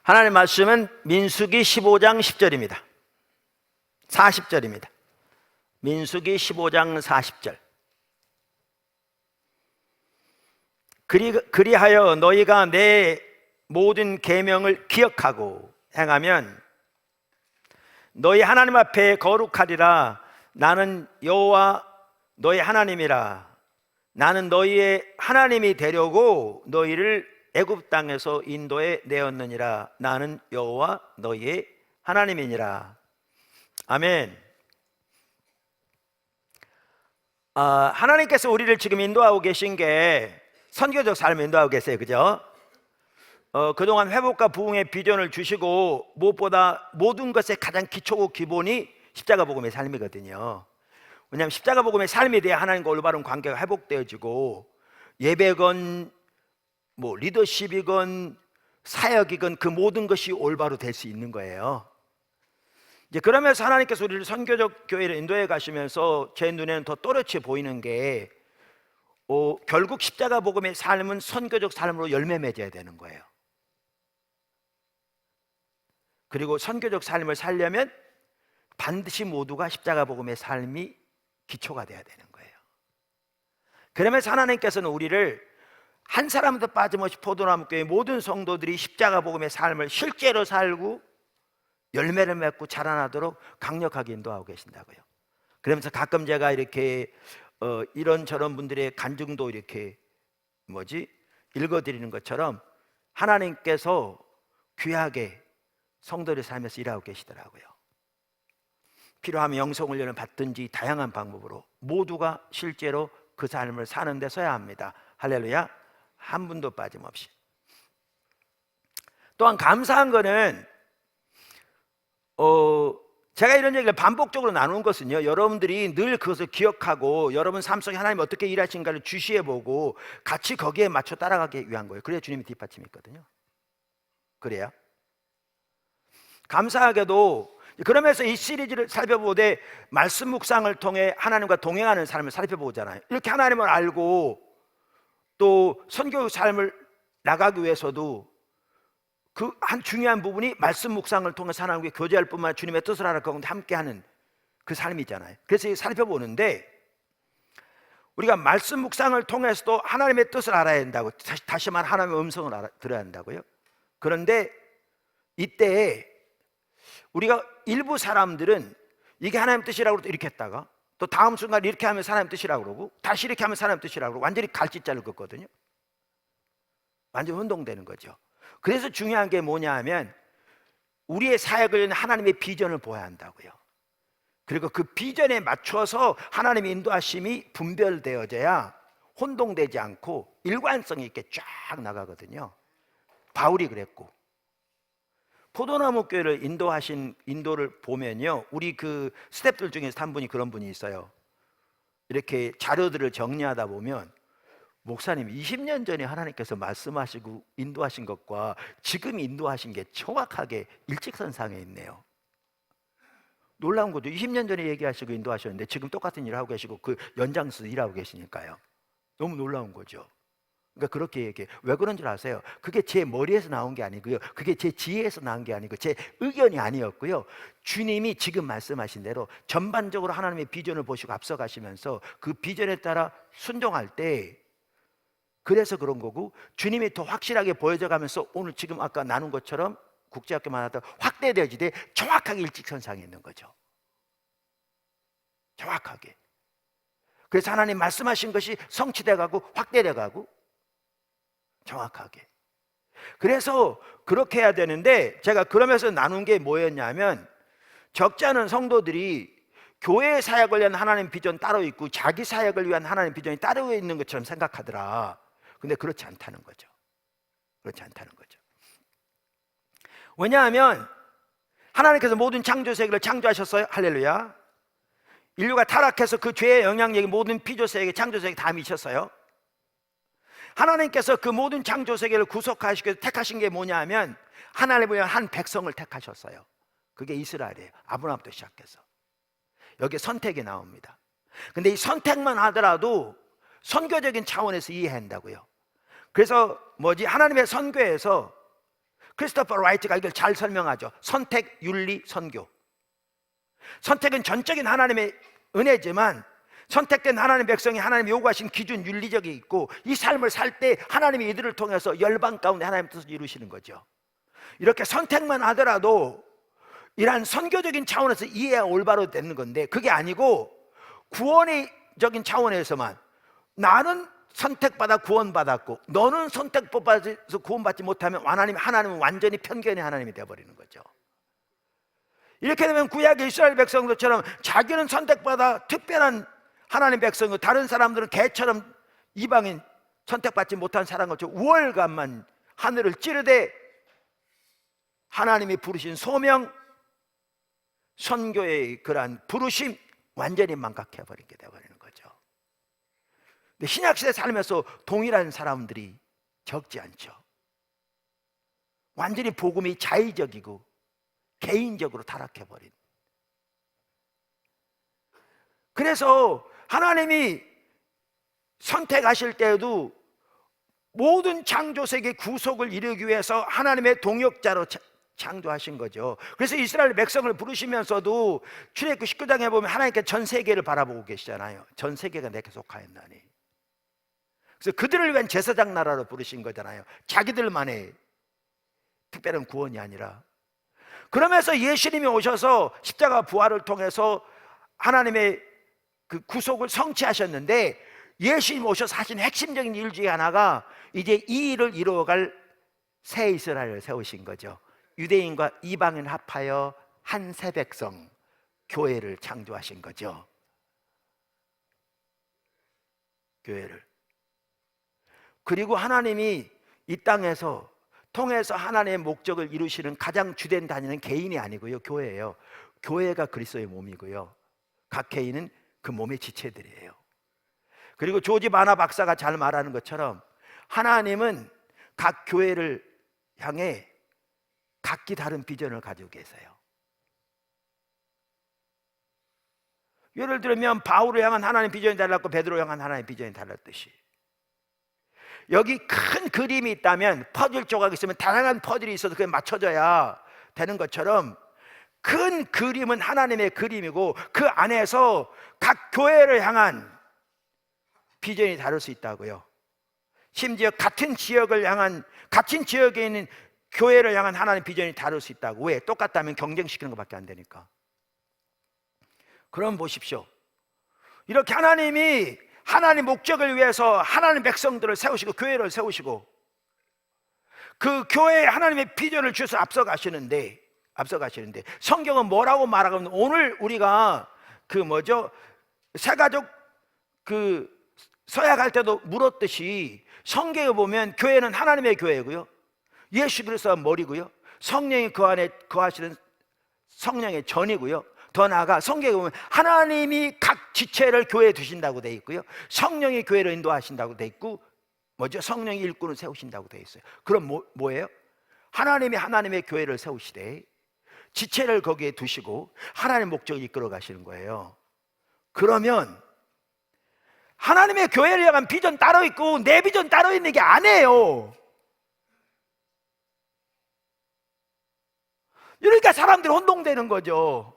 하나님의 말씀은 민수기 15장 10절입니다. 40절입니다. 민수기 15장 40절. 그리하여 너희가 내 모든 계명을 기억하고 행하면 너희 하나님 앞에 거룩하리라. 나는 여호와 너희 하나님이라. 나는 너희의 하나님이 되려고 너희를 애굽 땅에서 인도해 내었느니라. 나는 여호와 너희의 하나님이니라. 아멘. 하나님께서 우리를 지금 인도하고 계신 게 선교적 삶을 인도하고 계세요. 그죠? 그동안 회복과 부흥의 비전을 주시고 무엇보다 모든 것의 가장 기초고 기본이 십자가 복음의 삶이거든요. 왜냐하면 십자가 복음의 삶에 대해 하나님과 올바른 관계가 회복되어지고 예배건 리더십이건 사역이건 그 모든 것이 올바로 될 수 있는 거예요. 이제 그러면서 하나님께서 우리를 선교적 교회를 인도해 가시면서 제 눈에는 더 또렷이 보이는 게 결국 십자가 복음의 삶은 선교적 삶으로 열매 맺어야 되는 거예요. 그리고 선교적 삶을 살려면 반드시 모두가 십자가 복음의 삶이 기초가 돼야 되는 거예요. 그러면서 하나님께서는 우리를 한 사람도 빠짐없이 포도나무 교회 모든 성도들이 십자가 복음의 삶을 실제로 살고 열매를 맺고 자라나도록 강력하게 인도하고 계신다고요. 그러면서 가끔 제가 이렇게 이런저런 분들의 간증도 이렇게 읽어드리는 것처럼 하나님께서 귀하게 성도를 살면서 일하고 계시더라고요. 필요하면 영성훈련을 받든지 다양한 방법으로 모두가 실제로 그 삶을 사는 데 서야 합니다. 할렐루야. 한 분도 빠짐없이. 또한 감사한 거는 제가 이런 얘기를 반복적으로 나누는 것은요, 여러분들이 늘 그것을 기억하고 여러분 삶 속에 하나님이 어떻게 일하신가를 주시해보고 같이 거기에 맞춰 따라가기 위한 거예요. 그래야 주님이 뒷받침이 있거든요. 그래야. 감사하게도 그러면서 이 시리즈를 살펴보되 말씀 묵상을 통해 하나님과 동행하는 삶을 살펴보잖아요. 이렇게 하나님을 알고 또 선교 삶을 나가기 위해서도 그 한 중요한 부분이 말씀 묵상을 통해서 하나님과 교제할 뿐만 아니라 주님의 뜻을 알아 가운데 함께하는 그 삶이잖아요. 그래서 살펴보는데 우리가 말씀 묵상을 통해서도 하나님의 뜻을 알아야 된다고, 다시 말해 하나님의 음성을 들어야 한다고요. 그런데 이때 우리가 일부 사람들은 이게 하나님 뜻이라고 이렇게 했다가 또 다음 순간 이렇게 하면 하나님 뜻이라고 그러고 다시 이렇게 하면 하나님 뜻이라고 그러고 완전히 갈짓자를 긋거든요. 완전히 혼동되는 거죠. 그래서 중요한 게 뭐냐 하면 우리의 사역을 위한 하나님의 비전을 보아야 한다고요. 그리고 그 비전에 맞춰서 하나님의 인도하심이 분별되어져야 혼동되지 않고 일관성 있게 쫙 나가거든요. 바울이 그랬고 포도나무 교회를 인도하신 인도를 보면요, 우리 그 스태프들 중에서 한 분이 그런 분이 있어요. 이렇게 자료들을 정리하다 보면 목사님 20년 전에 하나님께서 말씀하시고 인도하신 것과 지금 인도하신 게 정확하게 일직선상에 있네요. 놀라운 거죠. 20년 전에 얘기하시고 인도하셨는데 지금 똑같은 일을 하고 계시고 그 연장수 일하고 계시니까요. 너무 놀라운 거죠. 그러니까 그렇게 얘기해. 왜 그런 줄 아세요? 그게 제 머리에서 나온 게 아니고요, 그게 제 지혜에서 나온 게 아니고 제 의견이 아니었고요, 주님이 지금 말씀하신 대로 전반적으로 하나님의 비전을 보시고 앞서가시면서 그 비전에 따라 순종할 때, 그래서 그런 거고, 주님이 더 확실하게 보여져 가면서 오늘 지금 아까 나눈 것처럼 국제학교만 하다 확대되어지되 정확하게 일직선상에 있는 거죠. 정확하게. 그래서 하나님 말씀하신 것이 성취돼 가고 확대돼 가고 정확하게. 그래서 그렇게 해야 되는데, 제가 그러면서 나눈 게 뭐였냐면, 적지 않은 성도들이 교회 사역을 위한 하나님 비전 따로 있고 자기 사역을 위한 하나님 비전이 따로 있는 것처럼 생각하더라. 근데 그렇지 않다는 거죠. 그렇지 않다는 거죠. 왜냐하면 하나님께서 모든 창조 세계를 창조하셨어요. 할렐루야. 인류가 타락해서 그 죄의 영향력이 모든 피조 세계, 창조 세계 다 미쳤어요. 하나님께서 그 모든 창조 세계를 구속하시기 위해서 택하신 게 뭐냐 하면 하나님을 위한 한 백성을 택하셨어요. 그게 이스라엘이에요. 아브라함부터 시작해서 여기에 선택이 나옵니다. 근데 이 선택만 하더라도 선교적인 차원에서 이해한다고요. 그래서 하나님의 선교에서 크리스토퍼 라이트가 이걸 잘 설명하죠. 선택, 윤리, 선교. 선택은 전적인 하나님의 은혜지만 선택된 하나님의 백성이 하나님이 요구하신 기준, 윤리적이 있고 이 삶을 살 때 하나님이 이들을 통해서 열방 가운데 하나님의 뜻을 이루시는 거죠. 이렇게 선택만 하더라도 이러한 선교적인 차원에서 이해가 올바로 되는 건데, 그게 아니고 구원의적인 차원에서만 나는 선택받아 구원받았고 너는 선택받아서 구원받지 못하면 하나님은 완전히 편견의 하나님이 되어버리는 거죠. 이렇게 되면 구약의 이스라엘 백성들처럼 자기는 선택받아 특별한 하나님 백성이고 다른 사람들은 개처럼 이방인 선택받지 못한 사람 것처럼 우월감만 하늘을 찌르되 하나님이 부르신 소명, 선교의 그러한 부르심 완전히 망각해버리게 되어버리는 거죠. 근데 신약시대 살면서 동일한 사람들이 적지 않죠. 완전히 복음이 자의적이고 개인적으로 타락해버린. 그래서 하나님이 선택하실 때에도 모든 창조세계 구속을 이루기 위해서 하나님의 동역자로 창조하신 거죠. 그래서 이스라엘 백성을 부르시면서도 출애굽기 19장에 보면 하나님께 전 세계를 바라보고 계시잖아요. 전 세계가 내게 속하였나니. 그래서 그들을 위한 제사장 나라로 부르신 거잖아요. 자기들만의 특별한 구원이 아니라. 그러면서 예수님이 오셔서 십자가 부활을 통해서 하나님의 그 구속을 성취하셨는데, 예수님이 오셔서 하신 핵심적인 일 중에 하나가 이제 이 일을 이루어갈 새 이스라엘을 세우신 거죠. 유대인과 이방인 합하여 한 새 백성, 교회를 창조하신 거죠. 교회를. 그리고 하나님이 이 땅에서 통해서 하나님의 목적을 이루시는 가장 주된 단위는 개인이 아니고요, 교회예요. 교회가 그리스도의 몸이고요, 각 개인은 그 몸의 지체들이에요. 그리고 조지 바나 박사가 잘 말하는 것처럼 하나님은 각 교회를 향해 각기 다른 비전을 가지고 계세요. 예를 들면 바울을 향한 하나님 비전이 달랐고 베드로 향한 하나님 비전이 달랐듯이, 여기 큰 그림이 있다면 퍼즐 조각이 있으면 다양한 퍼즐이 있어서 그게 맞춰져야 되는 것처럼 큰 그림은 하나님의 그림이고 그 안에서 각 교회를 향한 비전이 다를 수 있다고요. 심지어 같은 지역을 향한, 같은 지역에 있는 교회를 향한 하나님의 비전이 다를 수 있다고. 왜? 똑같다면 경쟁시키는 것밖에 안 되니까. 그럼 보십시오. 이렇게 하나님이 하나님 목적을 위해서 하나님 백성들을 세우시고 교회를 세우시고 그 교회에 하나님의 비전을 주셔서 앞서가시는데 성경은 뭐라고 말하고 있는, 오늘 우리가 새가족 서약할 때도 물었듯이 성경에 보면 교회는 하나님의 교회고요, 예수 그리스도가 머리고요, 성령이 그 안에 거하시는 성령의 전이고요, 더 나아가 성경에 보면 하나님이 각 지체를 교회에 두신다고 돼 있고요, 성령이 교회를 인도하신다고 돼 있고, 성령이 일꾼을 세우신다고 돼 있어요. 그럼 뭐예요? 하나님이 하나님의 교회를 세우시되 지체를 거기에 두시고 하나님의 목적을 이끌어 가시는 거예요. 그러면 하나님의 교회를 향한 비전 따로 있고 내 비전 따로 있는 게 아니에요. 그러니까 사람들이 혼동되는 거죠.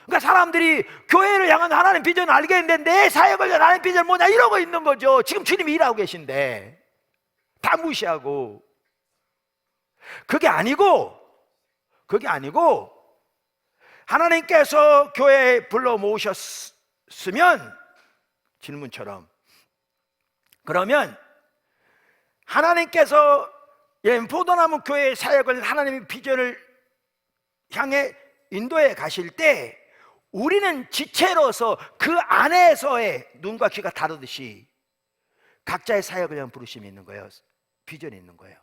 그러니까 사람들이 교회를 향한 하나님 비전을 알겠는데 내 사역을 위한 하나님 비전은 뭐냐 이러고 있는 거죠. 지금 주님이 일하고 계신데 다 무시하고. 그게 아니고 하나님께서 교회에 불러 모으셨으면, 질문처럼, 그러면 하나님께서 포도나무 교회의 사역을 하나님의 비전을 향해 인도해 가실 때 우리는 지체로서 그 안에서의 눈과 귀가 다르듯이 각자의 사역을 위한 부르심이 있는 거예요. 비전이 있는 거예요.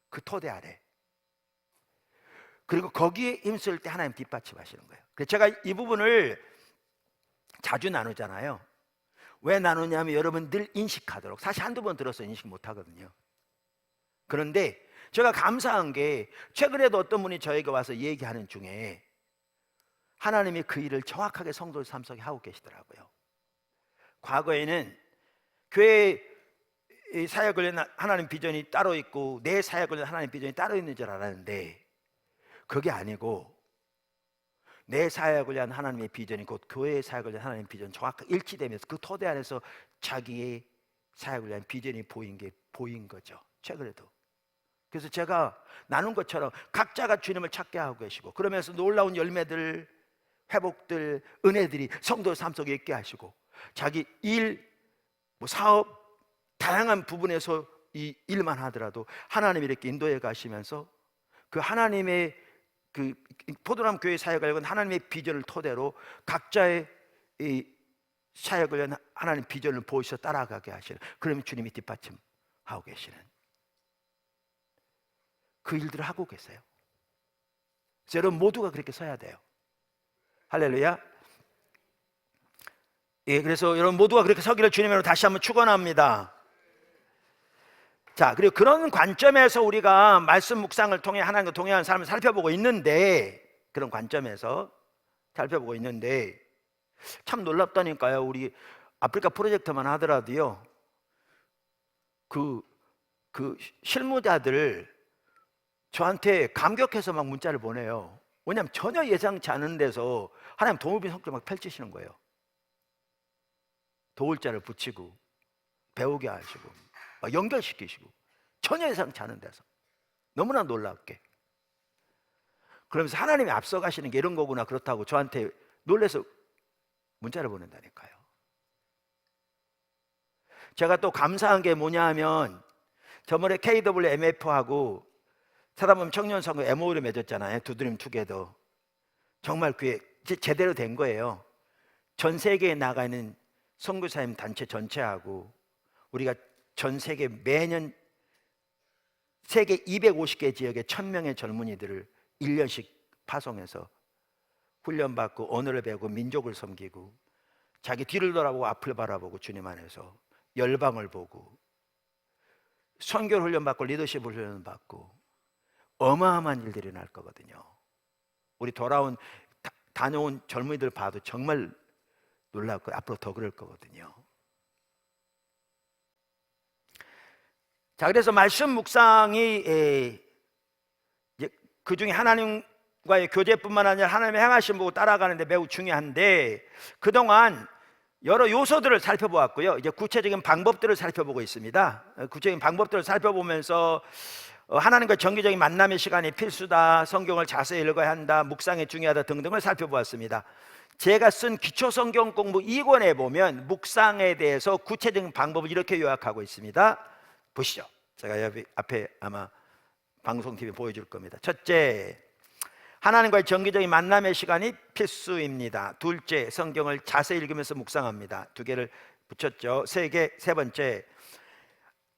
그 토대 아래. 그리고 거기에 힘쓸 때 하나님 뒷받침하시는 거예요. 그래서 제가 이 부분을 자주 나누잖아요. 왜 나누냐면 여러분 늘 인식하도록. 사실 한두 번 들어서 인식 못하거든요. 그런데 제가 감사한 게 최근에도 어떤 분이 저에게 와서 얘기하는 중에 하나님이 그 일을 정확하게 성도의 삶 속에 하고 계시더라고요. 과거에는 교회 이 사역을 위한 하나님 비전이 따로 있고 내 사역을 위한 하나님 비전이 따로 있는 줄 알았는데 그게 아니고 내 사역을 위한 하나님의 비전이 곧 교회의 사역을 위한 하나님의 비전 정확하게 일치되면서 그 토대 안에서 자기의 사역을 위한 비전이 보인 거죠. 최근에도. 그래서 제가 나눈 것처럼 각자가 주님을 찾게 하고 계시고 그러면서 놀라운 열매들, 회복들, 은혜들이 성도 삶 속에 있게 하시고 자기 일, 사업 다양한 부분에서 이 일만 하더라도 하나님이 이렇게 인도해 가시면서 그 하나님의 그 포도나무 교회 사역을 하는 하나님의 비전을 토대로 각자의 이 사역을 위한 하나님 비전을 보이셔 따라가게 하시는, 그러면 주님이 뒷받침하고 계시는 그 일들을 하고 계세요. 그래서 여러분 모두가 그렇게 서야 돼요. 할렐루야. 예, 그래서 여러분 모두가 그렇게 서기를 주님으로 다시 한번 축원합니다. 자, 그리고 그런 관점에서 우리가 말씀 묵상을 통해 하나님과 동행하는 삶을 살펴보고 있는데, 그런 관점에서 살펴보고 있는데 참 놀랍다니까요. 우리 아프리카 프로젝트만 하더라도요, 그 실무자들 저한테 감격해서 막 문자를 보내요. 왜냐하면 전혀 예상치 않은 데서 하나님 도우비 성격 막 펼치시는 거예요. 도울자를 붙이고 배우게 하시고 막 연결시키시고 전혀 예상치 않은 데서 너무나 놀랍게. 그러면서 하나님이 앞서가시는 게 이런 거구나, 그렇다고 저한테 놀라서 문자를 보낸다니까요. 제가 또 감사한 게 뭐냐 하면 저번에 KWMF하고 사다보면 청년선거 MOU를 맺었잖아요. 두드림 투게더. 정말 그게 제대로 된 거예요. 전 세계에 나가 있는 선교사님 단체 전체하고 우리가 전 세계 매년 세계 250개 지역에 1000명의 젊은이들을 1년씩 파송해서 훈련받고 언어를 배우고 민족을 섬기고 자기 뒤를 돌아보고 앞을 바라보고 주님 안에서 열방을 보고 선교 훈련받고 리더십 훈련받고 어마어마한 일들이 날 거거든요. 우리 다녀온 젊은이들 봐도 정말 놀랍고 앞으로 더 그럴 거거든요. 자, 그래서 말씀 묵상이 그 중에 하나님과의 교제뿐만 아니라 하나님의 행하심 보고 따라가는데 매우 중요한데, 그동안 여러 요소들을 살펴보았고요. 이제 구체적인 방법들을 살펴보고 있습니다. 구체적인 방법들을 살펴보면서 하나님과 정기적인 만남의 시간이 필수다, 성경을 자세히 읽어야 한다, 묵상이 중요하다 등등을 살펴보았습니다. 제가 쓴 기초성경 공부 2권에 보면 묵상에 대해서 구체적인 방법을 이렇게 요약하고 있습니다. 보시죠. 제가 여기 앞에 아마 방송 TV 보여줄 겁니다. 첫째, 하나님과의 정기적인 만남의 시간이 필수입니다. 둘째, 성경을 자세히 읽으면서 묵상합니다. 두 개를 붙였죠. 세 번째,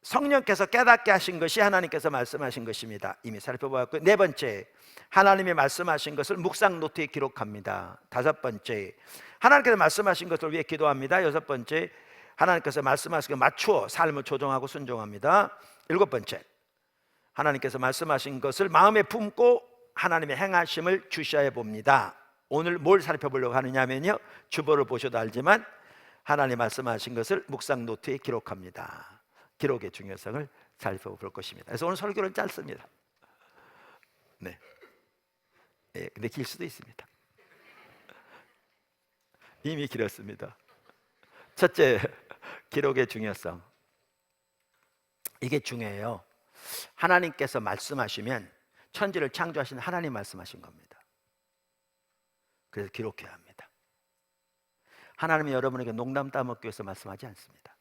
성령께서 깨닫게 하신 것이 하나님께서 말씀하신 것입니다. 이미 살펴보았고, 네 번째, 하나님이 말씀하신 것을 묵상 노트에 기록합니다. 다섯 번째, 하나님께서 말씀하신 것을 위해 기도합니다. 여섯 번째, 하나님께서 말씀하신 것 맞추어 삶을 조정하고 순종합니다. 일곱 번째, 하나님께서 말씀하신 것을 마음에 품고 하나님의 행하심을 주시해 봅니다. 오늘 뭘 살펴보려고 하느냐면요, 주보를 보셔도 알지만 하나님 말씀하신 것을 묵상 노트에 기록합니다. 기록의 중요성을 살펴볼 것입니다. 그래서 오늘 설교는 짧습니다. 네. 네, 근데 길 수도 있습니다. 이미 길었습니다. 첫째, 기록의 중요성. 이게 중요해요. 하나님께서 말씀하시면 천지를 창조하신 하나님 말씀하신 겁니다. 그래서 기록해야 합니다. 하나님이 여러분에게 농담 따먹기 위해서 말씀하지 않습니다.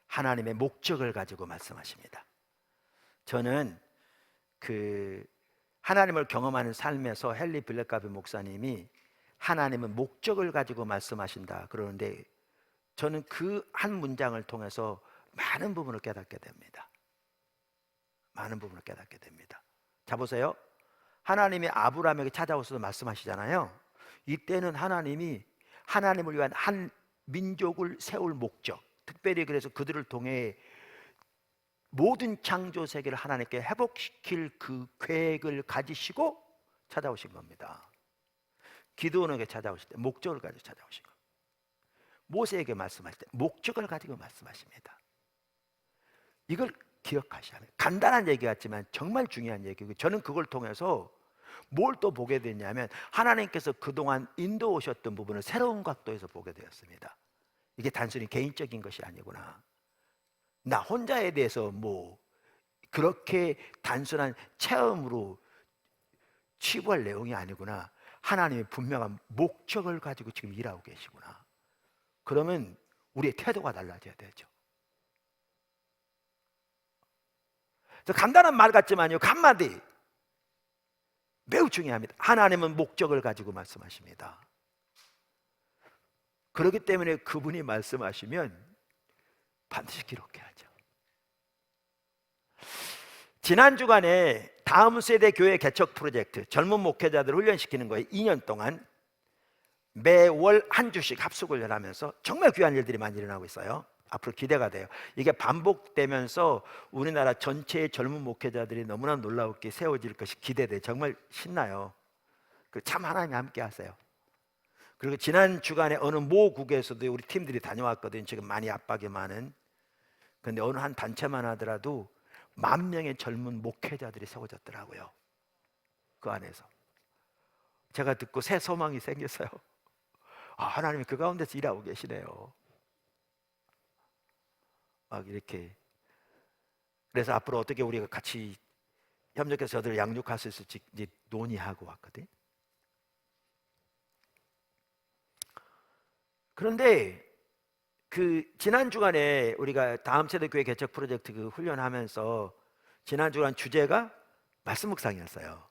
하나님의 목적을 가지고 말씀하십니다. 저는 하나님을 경험하는 삶에서 헨리 블랙가비 목사님이 하나님은 목적을 가지고 말씀하신다 그러는데, 저는 그 한 문장을 통해서 많은 부분을 깨닫게 됩니다. 많은 부분을 깨닫게 됩니다. 자, 보세요. 하나님이 아브라함에게 찾아오셔서 말씀하시잖아요. 이때는 하나님이 하나님을 위한 한 민족을 세울 목적, 특별히 그래서 그들을 통해 모든 창조 세계를 하나님께 회복시킬 그 계획을 가지시고 찾아오신 겁니다. 기드온에게 찾아오실 때 목적을 가지고 찾아오신 겁니다. 모세에게 말씀하실 때 목적을 가지고 말씀하십니다. 이걸 기억하셔야 합니다. 간단한 얘기 같지만 정말 중요한 얘기고, 저는 그걸 통해서 뭘 또 보게 됐냐면 하나님께서 그동안 인도오셨던 부분을 새로운 각도에서 보게 되었습니다. 이게 단순히 개인적인 것이 아니구나, 나 혼자에 대해서 뭐 그렇게 단순한 체험으로 치부할 내용이 아니구나, 하나님의 분명한 목적을 가지고 지금 일하고 계시구나. 그러면 우리의 태도가 달라져야 되죠. 그래서 간단한 말 같지만요, 한마디 매우 중요합니다. 하나님은 목적을 가지고 말씀하십니다. 그렇기 때문에 그분이 말씀하시면 반드시 기록해야죠. 지난 주간에 다음 세대 교회 개척 프로젝트, 젊은 목회자들을 훈련시키는 거에 2년 동안 매월 한 주씩 합숙을 하면서 정말 귀한 일들이 많이 일어나고 있어요. 앞으로 기대가 돼요. 이게 반복되면서 우리나라 전체의 젊은 목회자들이 너무나 놀라웠게 세워질 것이 기대돼. 정말 신나요. 참 하나님 함께 하세요. 그리고 지난 주간에 어느 모국에서도 우리 팀들이 다녀왔거든요. 지금 많이 압박이 많은. 근데 어느 한 단체만 하더라도 10,000명의 젊은 목회자들이 세워졌더라고요. 그 안에서 제가 듣고 새 소망이 생겼어요. 하나님이 그 가운데서 일하고 계시네요. 막 이렇게. 그래서 앞으로 어떻게 우리가 같이 협력해서 저들을 양육할 수 있을지 이제 논의하고 왔거든. 그런데 그 지난 주간에 우리가 다음 세대 교회 개척 프로젝트 그 훈련하면서 지난 주간 주제가 말씀 묵상이었어요.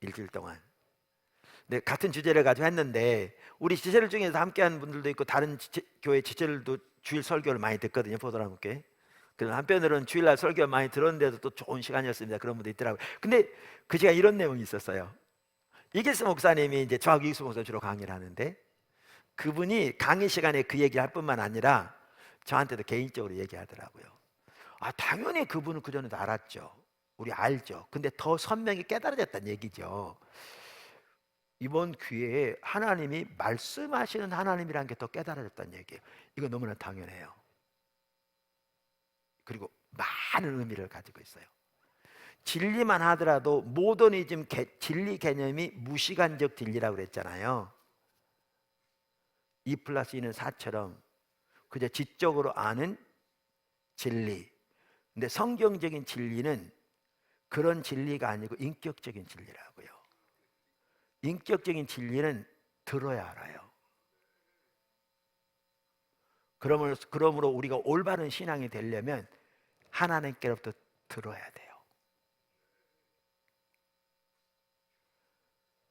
일주일 동안. 근데 같은 주제를 가지고 했는데 우리 지체들 중에서 함께하는 분들도 있고 다른 교회 지체들도 주일 설교를 많이 듣거든요. 보더라 함께. 그래서 한편으로는 주일날 설교 많이 들었는데도 또 좋은 시간이었습니다. 그런 분도 있더라고요. 근데 그 시간 이런 내용이 있었어요. 이길수 목사님이 이제 저하고 이길수 목사 주로 강의를 하는데, 그분이 강의 시간에 그 얘기를 할 뿐만 아니라 저한테도 개인적으로 얘기하더라고요. 당연히 그분은 그전에도 알았죠. 우리 알죠. 근데 더 선명히 깨달아졌다는 얘기죠. 이번 기회에 하나님이 말씀하시는 하나님이라는 게 더 깨달아졌다는 얘기예요. 이거 너무나 당연해요. 그리고 많은 의미를 가지고 있어요. 진리만 하더라도 모더니즘 진리 개념이 무시간적 진리라고 그랬잖아요. 2+2는 4처럼 그저 지적으로 아는 진리. 근데 성경적인 진리는 그런 진리가 아니고 인격적인 진리라고요. 인격적인 진리는 들어야 알아요. 그러므로 우리가 올바른 신앙이 되려면 하나님께로부터 들어야 돼요.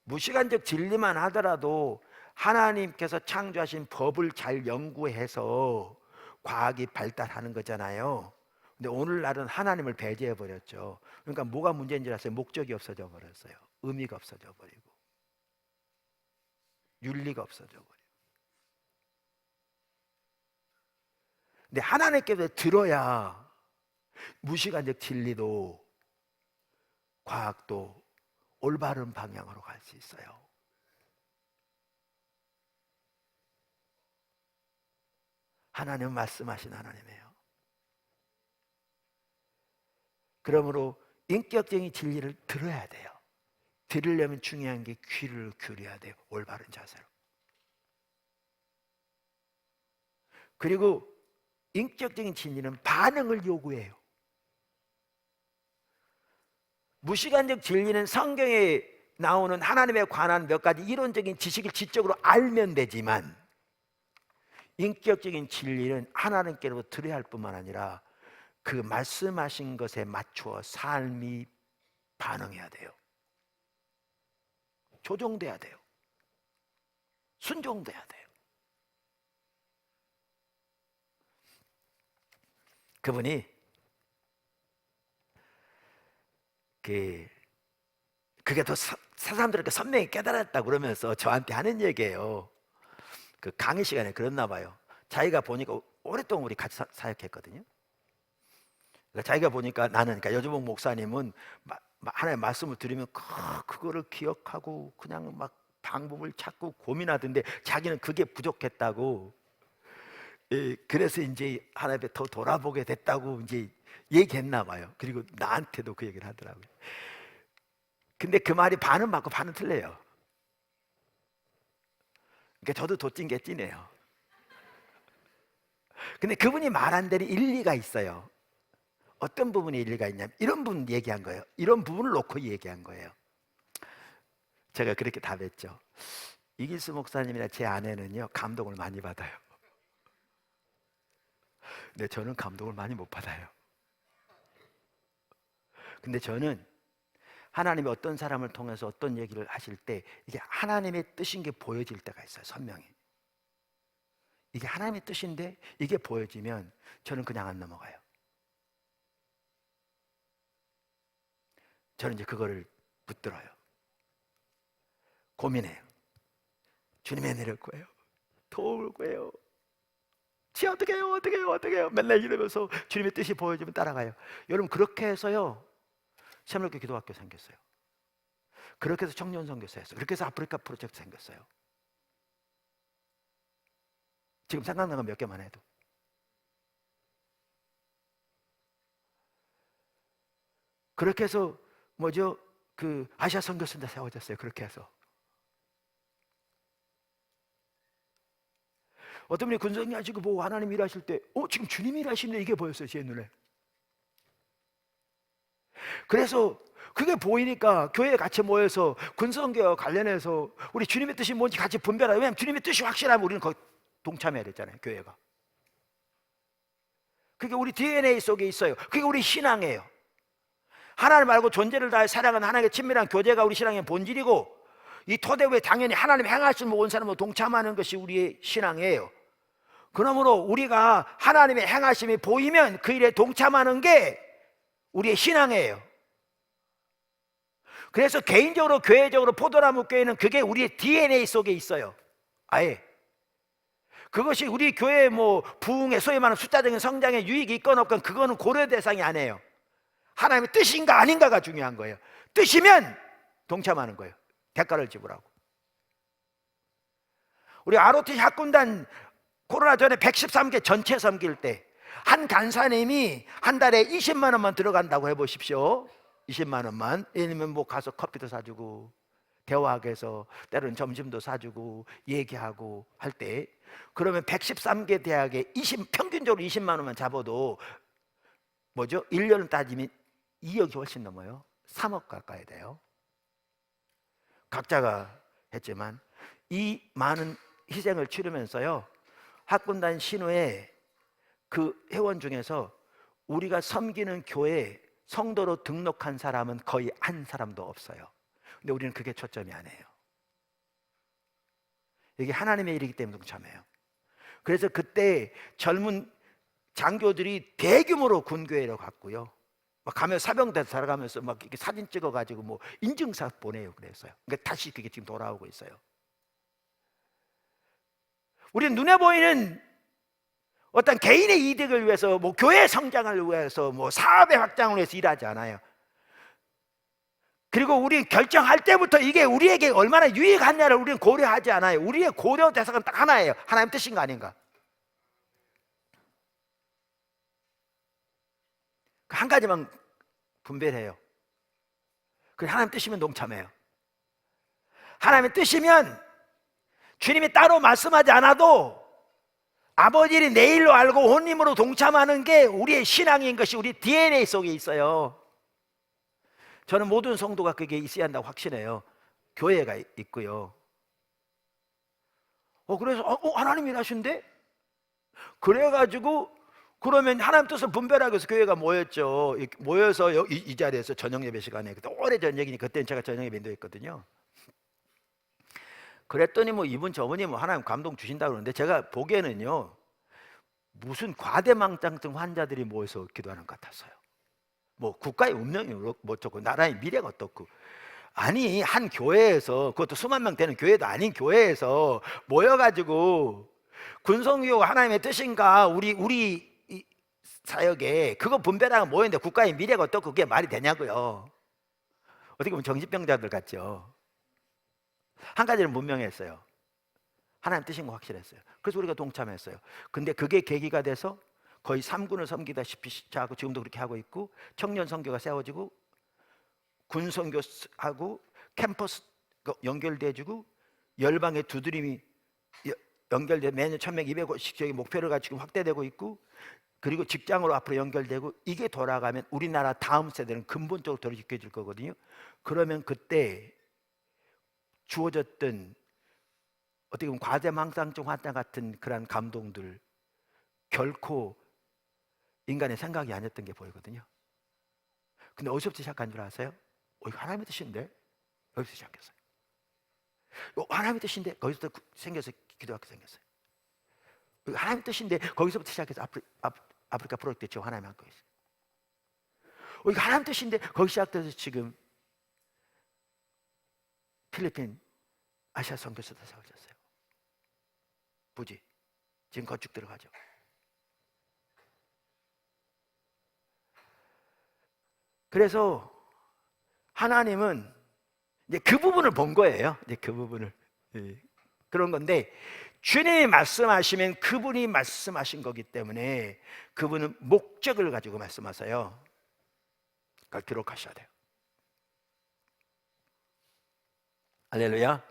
무시간적 진리만 하더라도 하나님께서 창조하신 법을 잘 연구해서 과학이 발달하는 거잖아요. 근데 오늘날은 하나님을 배제해 버렸죠. 그러니까 뭐가 문제인지 아세요? 목적이 없어져 버렸어요. 의미가 없어져 버리고 윤리가 없어져 버리고. 근데 하나님께서 들어야 무시간적 진리도 과학도 올바른 방향으로 갈 수 있어요. 하나님은 말씀하신 하나님이에요. 그러므로 인격적인 진리를 들어야 돼요. 들으려면 중요한 게 귀를 기울여야 돼요. 올바른 자세로. 그리고 인격적인 진리는 반응을 요구해요. 무시간적 진리는 성경에 나오는 하나님에 관한 몇 가지 이론적인 지식을 지적으로 알면 되지만, 인격적인 진리는 하나님께로부터 들어야 할 뿐만 아니라 그 말씀하신 것에 맞추어 삶이 반응해야 돼요. 조정돼야 돼요. 순종돼야 돼요. 그분이 그게 더 사람들에게 선명히 깨달았다고 그러면서 저한테 하는 얘기예요. 그 강의 시간에 그랬나 봐요. 자기가 보니까 오랫동안 우리 같이 사역했거든요. 그러니까 자기가 보니까 나는, 그러니까 여주봉 목사님은 하나님의 말씀을 들으면 그거를 기억하고 그냥 막 방법을 찾고 고민하던데 자기는 그게 부족했다고. 그래서 이제 하나님 앞에 더 돌아보게 됐다고 이제 얘기했나 봐요. 그리고 나한테도 그 얘기를 하더라고요. 근데 그 말이 반은 맞고 반은 틀려요. 그러니까 저도 도찐 게 찐해요. 근데 그분이 말한 데는 일리가 있어요. 어떤 부분에 일리가 있냐면 이런 부분 얘기한 거예요. 이런 부분을 놓고 얘기한 거예요. 제가 그렇게 답했죠. 이길수 목사님이나 제 아내는요 감동을 많이 받아요. 근데 저는 감동을 많이 못 받아요. 근데 저는 하나님이 어떤 사람을 통해서 어떤 얘기를 하실 때 이게 하나님의 뜻인 게 보여질 때가 있어요. 선명히 이게 하나님의 뜻인데 이게 보여지면 저는 그냥 안 넘어가요. 저는 이제 그거를 붙들어요. 고민해요. 주님의 은혜를 구해요. 도움을 구해요. 어떻게 해요? 맨날 이러면서 주님의 뜻이 보여지면 따라가요. 여러분 그렇게 해서요 새물교 기도학교 생겼어요. 그렇게 해서 청년 선교사 했어요. 그렇게 해서 아프리카 프로젝트 생겼어요. 지금 생각나는 몇 개만 해도. 그렇게 해서 그 아시아 선교센터 세워졌어요. 그렇게 해서 어떤 분이 군성이 하시고 뭐 하나님 일하실 때 지금 주님이 일하시는데 이게 보였어요. 제 눈에. 그래서 그게 보이니까 교회에 같이 모여서 군성교와 관련해서 우리 주님의 뜻이 뭔지 같이 분별하고, 왜냐하면 주님의 뜻이 확실하면 우리는 거기 동참해야 되잖아요. 교회가. 그게 우리 DNA 속에 있어요. 그게 우리 신앙이에요. 하나님 말고 존재를 다해 사랑하는 하나님의 친밀한 교제가 우리 신앙의 본질이고, 이 토대에 당연히 하나님 행하심을 온 사람으로 동참하는 것이 우리의 신앙이에요. 그러므로 우리가 하나님의 행하심이 보이면 그 일에 동참하는 게 우리의 신앙이에요. 그래서 개인적으로 교회적으로 포도나무 교회는 그게 우리의 DNA 속에 있어요. 아예 그것이 우리 교회의 부흥에 소위 말하는 숫자적인 성장에 유익이 있건 없건 그거는 고려 대상이 아니에요. 하나님의 뜻인가 아닌가가 중요한 거예요. 뜻이면 동참하는 거예요. 대가를 지불하고. 우리 ROTC 학군단 코로나 전에 113개 전체 섬길 때 한 간사님이 한 달에 20만 원만 들어간다고 해보십시오. 20만 원만. 왜냐면 가서 커피도 사주고 대화하게 해서 때로는 점심도 사주고 얘기하고 할 때, 그러면 113개 대학에 평균적으로 20만 원만 잡아도 1년을 따지면 2억이 훨씬 넘어요. 3억 가까이 돼요. 각자가 했지만 이 많은 희생을 치르면서요 학군단 신우의 그 회원 중에서 우리가 섬기는 교회 성도로 등록한 사람은 거의 한 사람도 없어요. 근데 우리는 그게 초점이 아니에요. 이게 하나님의 일이기 때문에 동참해요. 그래서 그때 젊은 장교들이 대규모로 군교회로 갔고요. 막 가면 사병대 살아가면서 막 이렇게 사진 찍어가지고 인증사 보내요. 그랬어요. 그러니까 다시 그게 지금 돌아오고 있어요. 우리는 눈에 보이는 어떤 개인의 이득을 위해서 교회 성장을 위해서 사업의 확장을 위해서 일하지 않아요. 그리고 우리 결정할 때부터 이게 우리에게 얼마나 유익하냐를 우리는 고려하지 않아요. 우리의 고려 대상은 딱 하나예요. 하나님 뜻인가 아닌가. 한 가지만 분별해요. 그래, 하나님 뜻이면 동참해요. 하나님의 뜻이면 주님이 따로 말씀하지 않아도 아버지를 내 일로 알고 혼님으로 동참하는 게 우리의 신앙인 것이 우리 DNA 속에 있어요. 저는 모든 성도가 그게 있어야 한다고 확신해요. 교회가 있고요. 그래서 하나님이 일하신대? 그래가지고 그러면 하나님 뜻을 분별하기 위해서 교회가 모였죠. 모여서 이 자리에서 저녁 예배 시간에, 오래전 얘기니 그때는 제가 저녁 예배 인도했거든요. 그랬더니 이분 저분이 하나님 감동 주신다고 그러는데, 제가 보기에는요 무슨 과대망상증 환자들이 모여서 기도하는 것 같았어요. 국가의 운명이 어떻고 나라의 미래가 어떻고, 아니 한 교회에서, 그것도 수만 명 되는 교회도 아닌 교회에서 모여가지고 군성교가 하나님의 뜻인가 우리 사역에 그거 분별하고 모였는데 국가의 미래가 어떻고 그게 말이 되냐고요. 어떻게 보면 정신병자들 같죠. 한 가지는 분명했어요. 하나님 뜻인 거 확실했어요. 그래서 우리가 동참했어요. 근데 그게 계기가 돼서 거의 3군을 섬기다시피 하고 지금도 그렇게 하고 있고, 청년 선교가 세워지고 군 선교하고 캠퍼스 연결돼주고 열방의 두드림이 연결돼 매년 1000명 250명 목표를 가지고 확대되고 있고, 그리고 직장으로 앞으로 연결되고, 이게 돌아가면 우리나라 다음 세대는 근본적으로 돌이켜질 거거든요. 그러면 그때 주어졌던 어떻게 보면 과대망상증 환자 같은 그런 감동들 결코 인간의 생각이 아니었던 게 보이거든요. 근데 어디서부터 시작한 줄 아세요? 이거 하나님의 뜻인데? 여기서 시작했어요. 하나님의 뜻인데? 거기서부터 생겨서 기도학교 생겼어요. 이거 하나님의 뜻인데? 거기서부터 시작해서 아프리카 프로젝트 지금 하나님 하고 있어요. 이거 하나님의 뜻인데? 거기 시작돼서 지금 필리핀 아시아 선교사도 세워졌어요. 부지 지금 건축 들어가죠. 그래서 하나님은 이제 그 부분을 본 거예요. 이제 그 부분을 그런 건데, 주님이 말씀하시면 그분이 말씀하신 거기 때문에 그분은 목적을 가지고 말씀하세요. 그걸 기록하셔야 돼요. 할렐루야.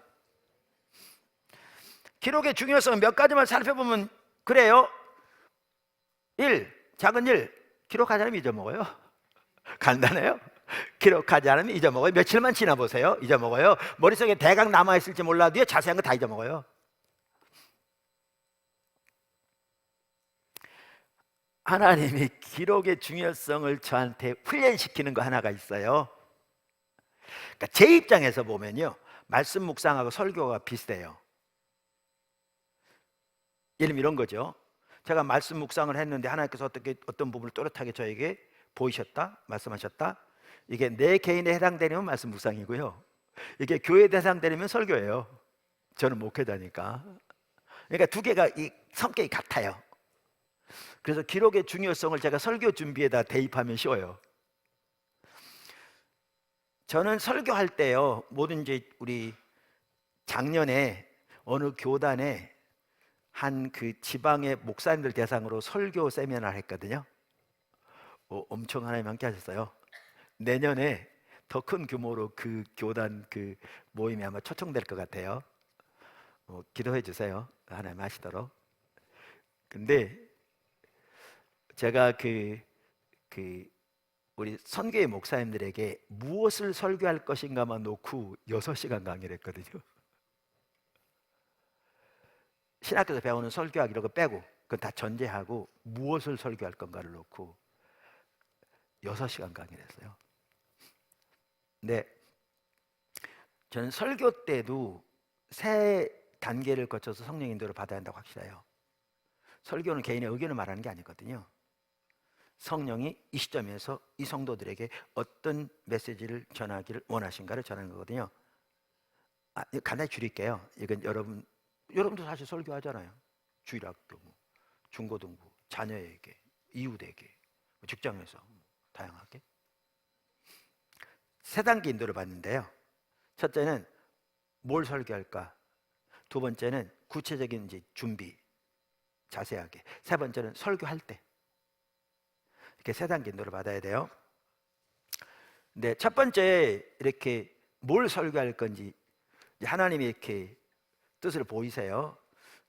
기록의 중요성은 몇 가지만 살펴보면 그래요. 1. 작은 일 기록하지 않으면 잊어먹어요. 간단해요. 기록하지 않으면 잊어먹어요. 며칠만 지나보세요. 잊어먹어요. 머릿속에 대강 남아있을지 몰라도요, 자세한 거 다 잊어먹어요. 하나님이 기록의 중요성을 저한테 훈련시키는 거 하나가 있어요. 그러니까 제 입장에서 보면요, 말씀 묵상하고 설교가 비슷해요. 예를 들면 이런 거죠. 제가 말씀 묵상을 했는데 하나님께서 어떤 부분을 또렷하게 저에게 보이셨다, 말씀하셨다. 이게 내 개인에 해당되면 말씀 묵상이고요, 이게 교회에 해당되면 설교예요. 저는 목회자니까. 그러니까 두 개가 이 성격이 같아요. 그래서 기록의 중요성을 제가 설교 준비에다 대입하면 쉬워요. 저는 설교할 때요, 뭐든지 우리 작년에 어느 교단에 한 그 지방의 목사님들 대상으로 설교 세미나를 했거든요. 엄청 하나님 함께 하셨어요. 내년에 더 큰 규모로 그 교단 그 모임이 아마 초청될 것 같아요. 기도해 주세요. 하나님 하시도록. 근데 제가 우리 선교의 목사님들에게 무엇을 설교할 것인가만 놓고 6시간 강의를 했거든요. 신학교에서 배우는 설교학 이런 거 빼고, 그건 다 전제하고 무엇을 설교할 건가를 놓고 6시간 강의를 했어요. 근데 저는 설교 때도 세 단계를 거쳐서 성령 인도를 받아야 한다고 확실해요. 설교는 개인의 의견을 말하는 게 아니거든요. 성령이 이 시점에서 이 성도들에게 어떤 메시지를 전하기를 원하신가를 전하는 거거든요. 간단히 줄일게요. 이건 여러분도 사실 설교하잖아요. 주일학교, 중고등부, 자녀에게, 이웃에게, 직장에서 다양하게. 세 단계 인도를 받는데요. 첫째는 뭘 설교할까? 두 번째는 구체적인 이제 준비, 자세하게. 세 번째는 설교할 때. 이렇게 세 단계 인도를 받아야 돼요. 근데 첫 번째 이렇게 뭘 설교할 건지 하나님이 이렇게 뜻을 보이세요.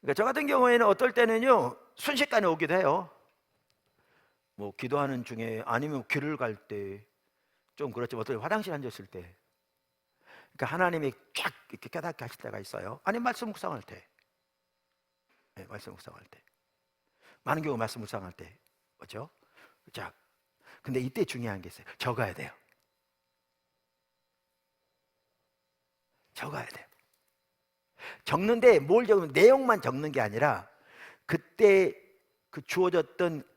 그러니까 저 같은 경우에는 어떨 때는요, 순식간에 오기도 해요. 뭐 기도하는 중에, 아니면 길을 갈 때 좀 그렇지만 어떨 때 화장실 앉았을 때, 그러니까 하나님이 쫙 이렇게 깨닫게 하실 때가 있어요. 아니 말씀 묵상할 때, 네, 말씀 묵상할 때, 많은 경우 말씀 묵상할 때, 그렇죠? 자, 근데 이때 중요한 게 있어요. 적어야 돼요. 적어야 돼요. 적는데 뭘 적으면 내용만 적는 게 아니라 그때 그 주어졌던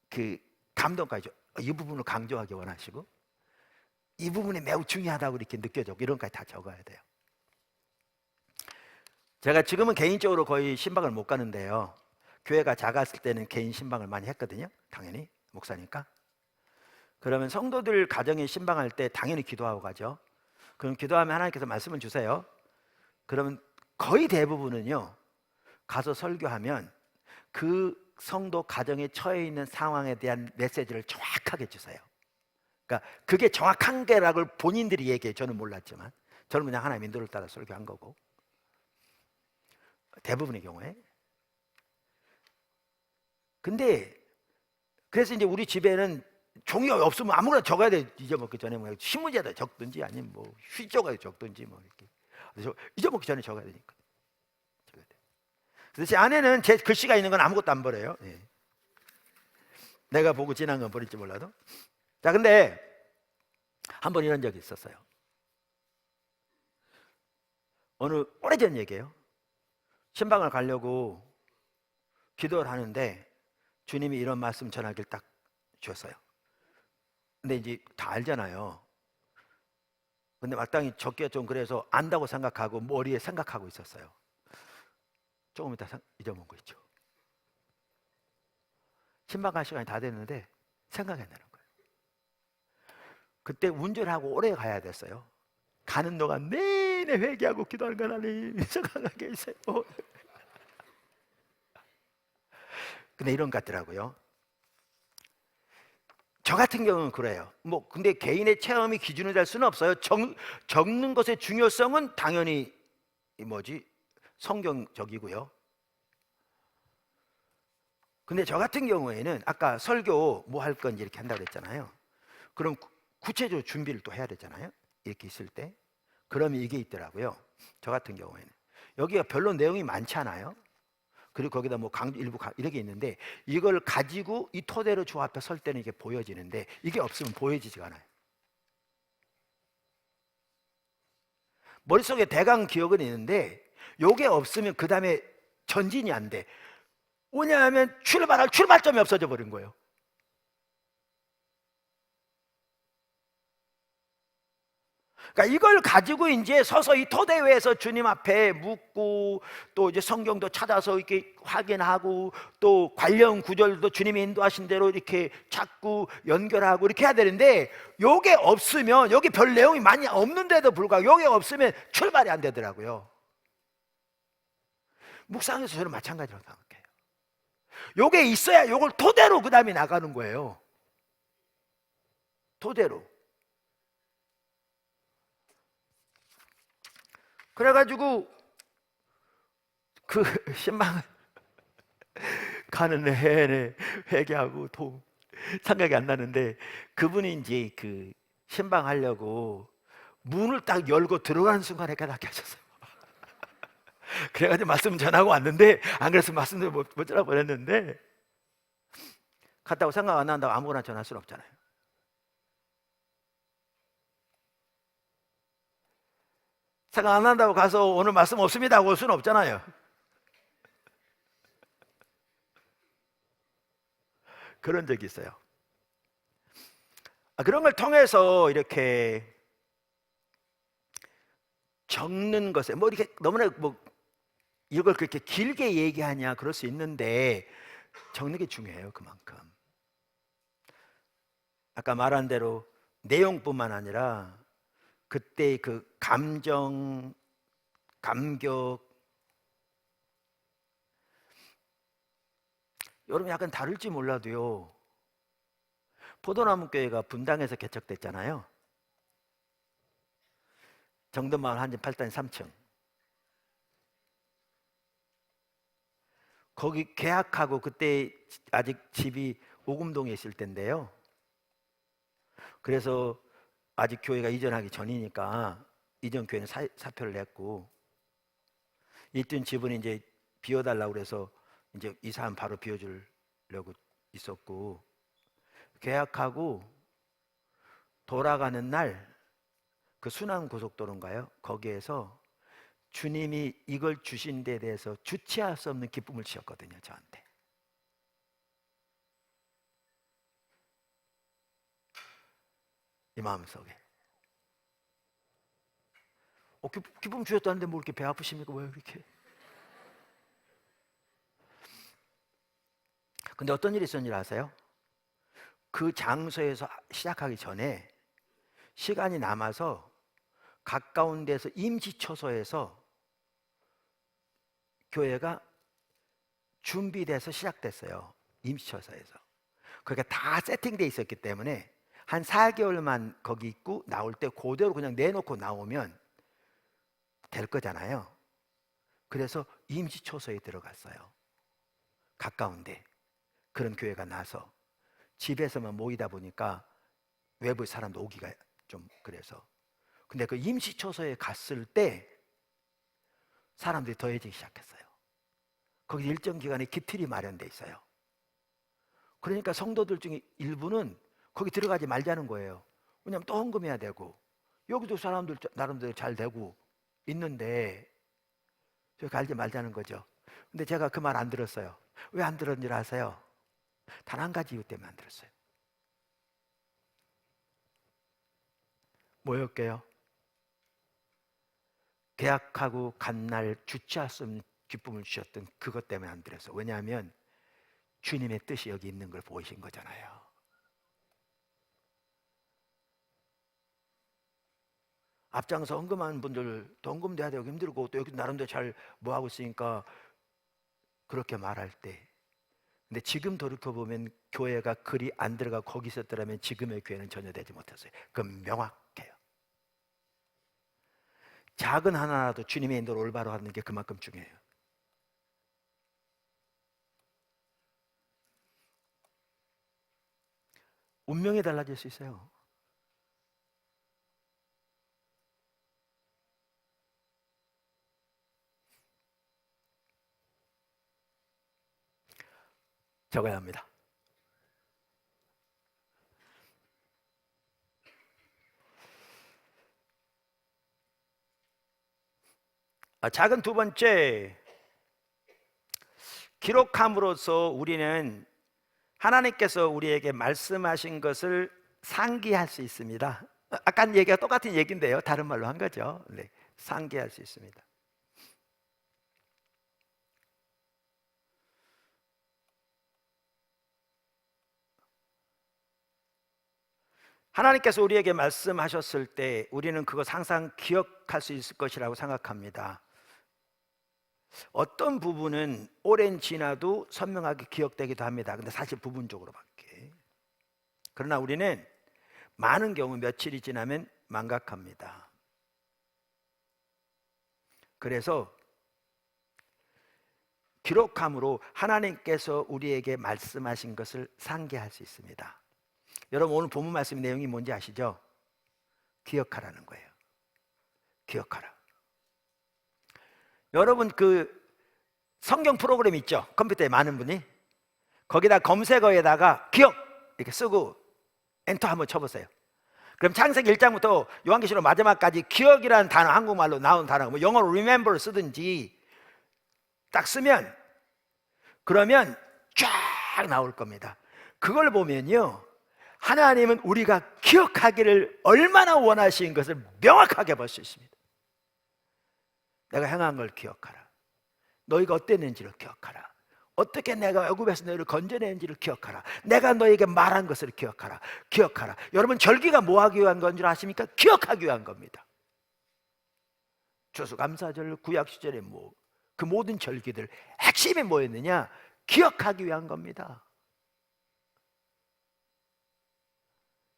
그 감동까지, 이 부분을 강조하기 원하시고 이 부분이 매우 중요하다고 이렇게 느껴져, 이런 것까지 다 적어야 돼요. 제가 지금은 개인적으로 거의 신방을 못 가는데요, 교회가 작았을 때는 개인 신방을 많이 했거든요. 당연히 목사니까. 그러면 성도들 가정에 신방할 때 당연히 기도하고 가죠. 그럼 기도하면 하나님께서 말씀을 주세요. 그러면 거의 대부분은요, 가서 설교하면 그 성도 가정에 처해 있는 상황에 대한 메시지를 정확하게 주세요. 그러니까 그게 정확한 게라고 본인들이 얘기해. 저는 몰랐지만 저는 그냥 하나님의 인도를 따라 설교한 거고, 대부분의 경우에. 근데 그래서 이제 우리 집에는 종이가 없으면 아무거나 적어야 돼. 잊어먹기 전에 뭐 신문지에다 적든지 아니면 뭐 휘조각에 적든지 뭐 이렇게. 잊어먹기 전에 적어야 되니까. 그래서 제 아내는 제 글씨가 있는 건 아무것도 안 버려요. 예. 내가 보고 지난 건 버릴지 몰라도. 자, 근데 한 번 이런 적이 있었어요. 어느 오래전 얘기예요. 신방을 가려고 기도를 하는데 주님이 이런 말씀 전하기를 딱 주셨어요. 근데 이제 다 알잖아요. 근데 마땅히 적기가 좀 그래서 안다고 생각하고 머리에 생각하고 있었어요. 조금 이따 잊어먹은 거 있죠. 신방 갈 시간이 다 됐는데 생각이 안 나는 거예요. 그때 운전하고 오래 가야 됐어요. 가는 동안 내내 회개하고 기도하는 건 하나님 생각하게 해주세요. 근데 이런 것 같더라고요. 저 같은 경우는 그래요. 뭐 근데 개인의 체험이 기준이 될 수는 없어요. 적는 것의 중요성은 당연히 성경적이고요. 근데 저 같은 경우에는 아까 설교 뭐 할 건지 이렇게 한다고 그랬잖아요. 그럼 구체적으로 준비를 또 해야 되잖아요. 이렇게 있을 때. 그러면 이게 있더라고요. 저 같은 경우에는 여기가 별로 내용이 많지 않아요. 그리고 거기다 뭐 일부 이렇게 있는데 이걸 가지고 이 토대로 주 앞에 설 때는 이게 보여지는데 이게 없으면 보여지지가 않아요. 머릿속에 대강 기억은 있는데 이게 없으면 그 다음에 전진이 안 돼. 왜냐하면 출발할 출발점이 없어져 버린 거예요. 그러니까 이걸 가지고 이제 서서 이 토대 위에서 주님 앞에 묻고 또 이제 성경도 찾아서 이렇게 확인하고 또 관련 구절도 주님이 인도하신 대로 이렇게 찾고 연결하고 이렇게 해야 되는데 요게 없으면 여기 별 내용이 많이 없는데도 불구하고 요게 없으면 출발이 안 되더라고요. 묵상에서 저는 마찬가지로 생각해요. 요게 있어야 요걸 토대로 그 다음에 나가는 거예요. 토대로. 그래가지고 그 신방을 가는 내내 회개하고 생각이 안 나는데 그분이 이제 그 신방 하려고 문을 딱 열고 들어가는 순간에 깨닫게 하셨어요. 그래가지고 말씀 전하고 왔는데 안 그랬으면 말씀도 못 전하 버렸는데 갔다고 생각 안 난다고 아무거나 전할 수는 없잖아요. 생각 안 난다고 가서 오늘 말씀 없습니다 하고 올 수는 없잖아요. 그런 적이 있어요. 그런 걸 통해서 이렇게 적는 것에 뭐 이렇게 너무나 뭐 이걸 그렇게 길게 얘기하냐 그럴 수 있는데 적는 게 중요해요. 그만큼 아까 말한 대로 내용뿐만 아니라 그때 그 감정, 감격 여러분 약간 다를지 몰라도요. 포도나무 교회가 분당에서 개척됐잖아요. 정든마을 한진 8단 3층. 거기 계약하고 그때 아직 집이 오금동에 있을 때인데요. 그래서 아직 교회가 이전하기 전이니까 이전 교회는 사표를 냈고 있던 집은 이제 비워달라고 그래서 이제 이사하면 바로 비워주려고 있었고 계약하고 돌아가는 날 그 순환고속도로인가요? 거기에서 주님이 이걸 주신 데 대해서 주체할 수 없는 기쁨을 주셨거든요. 저한테. 이 마음속에 기쁨 주셨다는데 뭐 이렇게 배 아프십니까? 왜 이렇게? 근데 어떤 일이 있었는지 아세요? 그 장소에서 시작하기 전에 시간이 남아서 가까운 데서 임시초소에서 교회가 준비돼서 시작됐어요. 임시처소에서. 그게 다 세팅돼 있었기 때문에 한 4개월만 거기 있고 나올 때 그대로 그냥 내놓고 나오면 될 거잖아요. 그래서 임시초소에 들어갔어요. 가까운데 그런 교회가 나서 집에서만 모이다 보니까 외부 사람도 오기가 좀 그래서. 근데 그 임시초소에 갔을 때 사람들이 더해지기 시작했어요. 거기 일정 기간에 기틀이 마련돼 있어요. 그러니까 성도들 중에 일부는 거기 들어가지 말자는 거예요. 왜냐하면 또 헌금해야 되고 여기도 사람들 나름대로 잘 되고 있는데 저기 가지 말자는 거죠. 근데 제가 그 말 안 들었어요. 왜 안 들었는지 아세요? 단 한 가지 이유 때문에 안 들었어요. 뭐였게요? 계약하고 간 날 주체할 수 없는 기쁨을 주셨던 그것 때문에 안 들었어요. 왜냐하면 주님의 뜻이 여기 있는 걸 보이신 거잖아요. 앞장서 헌금하는 분들도 헌금도 해야 되고 힘들고 또 여기 나름대로 잘 뭐하고 있으니까 그렇게 말할 때, 근데 지금 돌이켜보면 교회가 그리 안 들어가 거기 있었더라면 지금의 교회는 전혀 되지 못했어요. 그건 명확해요. 작은 하나라도 주님의 인도를 올바로 하는 게 그만큼 중요해요. 운명이 달라질 수 있어요. 적어야 합니다. 작은 두 번째, 기록함으로써 우리는 하나님께서 우리에게 말씀하신 것을 상기할 수 있습니다. 아까 얘기가 똑같은 얘기인데요, 다른 말로 한 거죠. 네, 상기할 수 있습니다. 하나님께서 우리에게 말씀하셨을 때 우리는 그것 항상 기억할 수 있을 것이라고 생각합니다. 어떤 부분은 오랜 지나도 선명하게 기억되기도 합니다. 근데 사실 부분적으로밖에. 그러나 우리는 많은 경우 며칠이 지나면 망각합니다. 그래서 기록함으로 하나님께서 우리에게 말씀하신 것을 상기할 수 있습니다. 여러분, 오늘 본문 말씀 내용이 뭔지 아시죠? 기억하라는 거예요. 기억하라. 여러분, 그 성경 프로그램 있죠? 컴퓨터에 많은 분이 거기다 검색어에다가 기억 이렇게 쓰고 엔터 한번 쳐보세요. 그럼 창세기 1장부터 요한계시록 마지막까지 기억이라는 단어, 한국말로 나온 단어가 뭐 영어로 remember 쓰든지 딱 쓰면 그러면 쫙 나올 겁니다. 그걸 보면요, 하나님은 우리가 기억하기를 얼마나 원하시는 것을 명확하게 볼 수 있습니다. 내가 행한 걸 기억하라. 너희가 어땠는지를 기억하라. 어떻게 내가 애굽에서 너희를 건져낸지를 기억하라. 내가 너희에게 말한 것을 기억하라. 기억하라. 여러분, 절기가 뭐 하기 위한 건 줄 아십니까? 기억하기 위한 겁니다. 추수감사절, 구약시절에 그 모든 절기들 핵심이 뭐였느냐? 기억하기 위한 겁니다.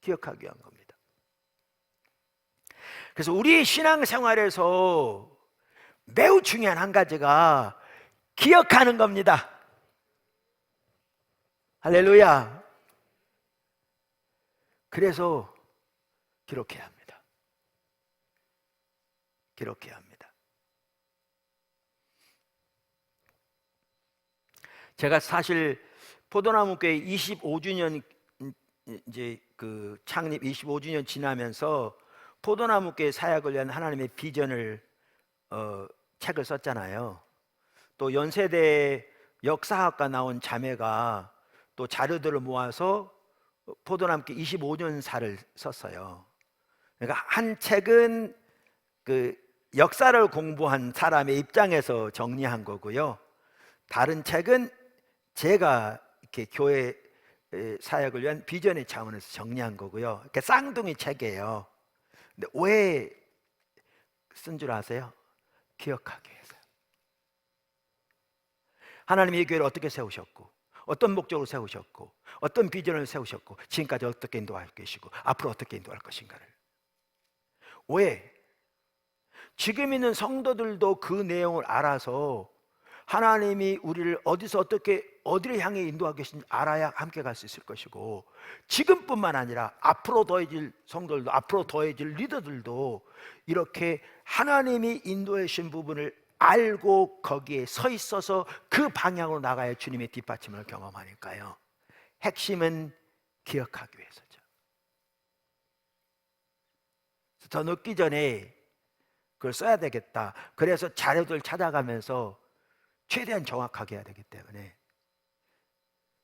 기억하기 위한 겁니다. 그래서 우리 신앙생활에서 매우 중요한 한 가지가 기억하는 겁니다. 할렐루야. 그래서 기록해야 합니다. 기록해야 합니다. 제가 사실 포도나무교회 25주년 이제 그 창립 25주년 지나면서 포도나무교회 사역을 위한 하나님의 비전을 책을 썼잖아요. 또 연세대 역사학과 나온 자매가 또 자료들을 모아서 포도나무교회 25년사를 썼어요. 그러니까 한 책은 그 역사를 공부한 사람의 입장에서 정리한 거고요. 다른 책은 제가 이렇게 교회 사역을 위한 비전의 차원에서 정리한 거고요. 이렇게 쌍둥이 책이에요. 근데 왜 쓴 줄 아세요? 기억하기 위해서요. 하나님이 이 교회를 어떻게 세우셨고 어떤 목적으로 세우셨고 어떤 비전을 세우셨고 지금까지 어떻게 인도할 계시고 앞으로 어떻게 인도할 것인가를. 왜? 지금 있는 성도들도 그 내용을 알아서 하나님이 우리를 어디서 어떻게 어디를 향해 인도하고 계신지 알아야 함께 갈 수 있을 것이고, 지금뿐만 아니라 앞으로 더해질 성도들도 앞으로 더해질 리더들도 이렇게 하나님이 인도해 주신 부분을 알고 거기에 서 있어서 그 방향으로 나가야 주님의 뒷받침을 경험하니까요. 핵심은 기억하기 위해서죠. 더 늦기 전에 그걸 써야 되겠다. 그래서 자료들 찾아가면서 최대한 정확하게 해야 되기 때문에.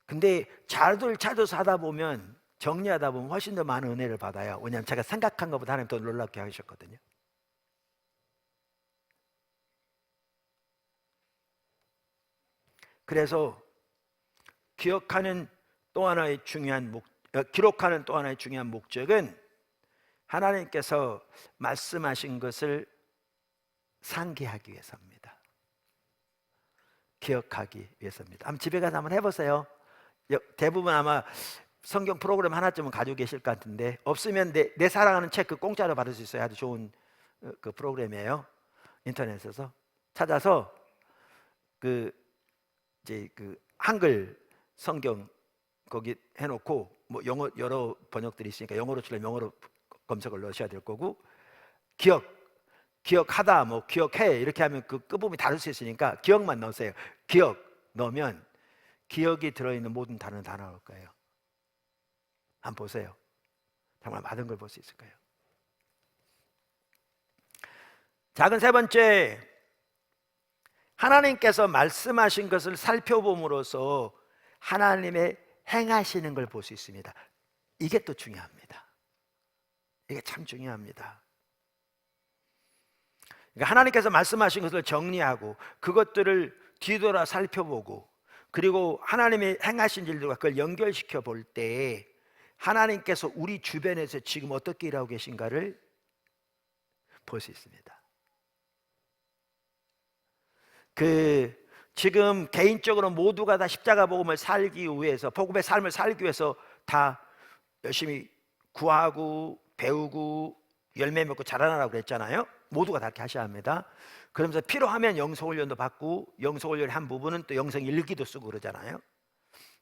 근데 자료들 찾아서 하다 보면, 정리하다 보면 훨씬 더 많은 은혜를 받아요. 왜냐하면 제가 생각한 것보다 하나님 더 놀랍게 하셨거든요. 그래서 기록하는 또 하나의 중요한 목적은 하나님께서 말씀하신 것을 상기하기 위해서입니다. 기억하기 위해서입니다. 한번 집에 가서 한번 해보세요. 대부분 아마 성경 프로그램 하나쯤은 가지고 계실 것 같은데, 없으면 내 사랑하는 책 그 공짜로 받을 수 있어요. 아주 좋은 그 프로그램이에요. 인터넷에서 찾아서 이제 한글 성경 거기 해놓고, 뭐 영어 여러 번역들이 있으니까 영어로 치려면 영어로 검색을 넣으셔야 될 거고, 기억하다, 뭐 기억해 이렇게 하면 그 끝부분이 다를 수 있으니까 기억만 넣으세요. 기억 넣으면 기억이 들어있는 모든 단어는 다 나올 거예요. 한번 보세요. 정말 많은 걸 볼 수 있을 거예요. 작은 세 번째, 하나님께서 말씀하신 것을 살펴봄으로써 하나님의 행하시는 걸 볼 수 있습니다. 이게 또 중요합니다. 이게 참 중요합니다. 그러니까 하나님께서 말씀하신 것을 정리하고 그것들을 뒤돌아 살펴보고, 그리고 하나님의 행하신 일들과 그걸 연결시켜 볼 때 하나님께서 우리 주변에서 지금 어떻게 일하고 계신가를 볼 수 있습니다. 지금 개인적으로 모두가 다 십자가 복음을 살기 위해서, 복음의 삶을 살기 위해서 다 열심히 구하고 배우고 열매 맺고 자라나라고 그랬잖아요. 모두가 다 그렇게 하셔야 합니다. 그러면서 필요하면 영성훈련도 받고, 영성훈련의 한 부분은 또 영성일기도 쓰고 그러잖아요.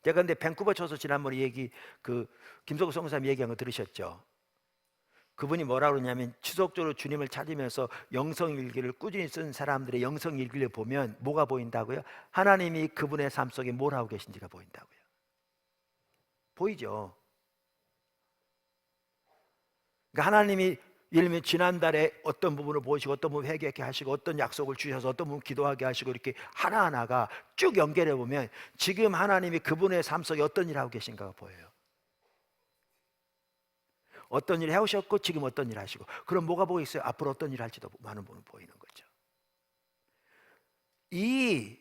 제가 근데 밴쿠버 쳐서 지난번에 김성국 성사님 얘기한 거 들으셨죠? 그분이 뭐라고 그러냐면, 지속적으로 주님을 찾으면서 영성일기를 꾸준히 쓴 사람들의 영성일기를 보면 뭐가 보인다고요? 하나님이 그분의 삶 속에 뭘 하고 계신지가 보인다고요. 보이죠? 그러니까 하나님이 예를 들면 지난달에 어떤 부분을 보시고, 어떤 부분 회개하게 하시고, 어떤 약속을 주셔서 어떤 부분 기도하게 하시고, 이렇게 하나하나가 쭉 연결해 보면 지금 하나님이 그분의 삶 속에 어떤 일을 하고 계신가가 보여요. 어떤 일을 해오셨고 지금 어떤 일을 하시고, 그럼 뭐가 보이세요? 앞으로 어떤 일을 할지도 많은 부분 보이는 거죠. 이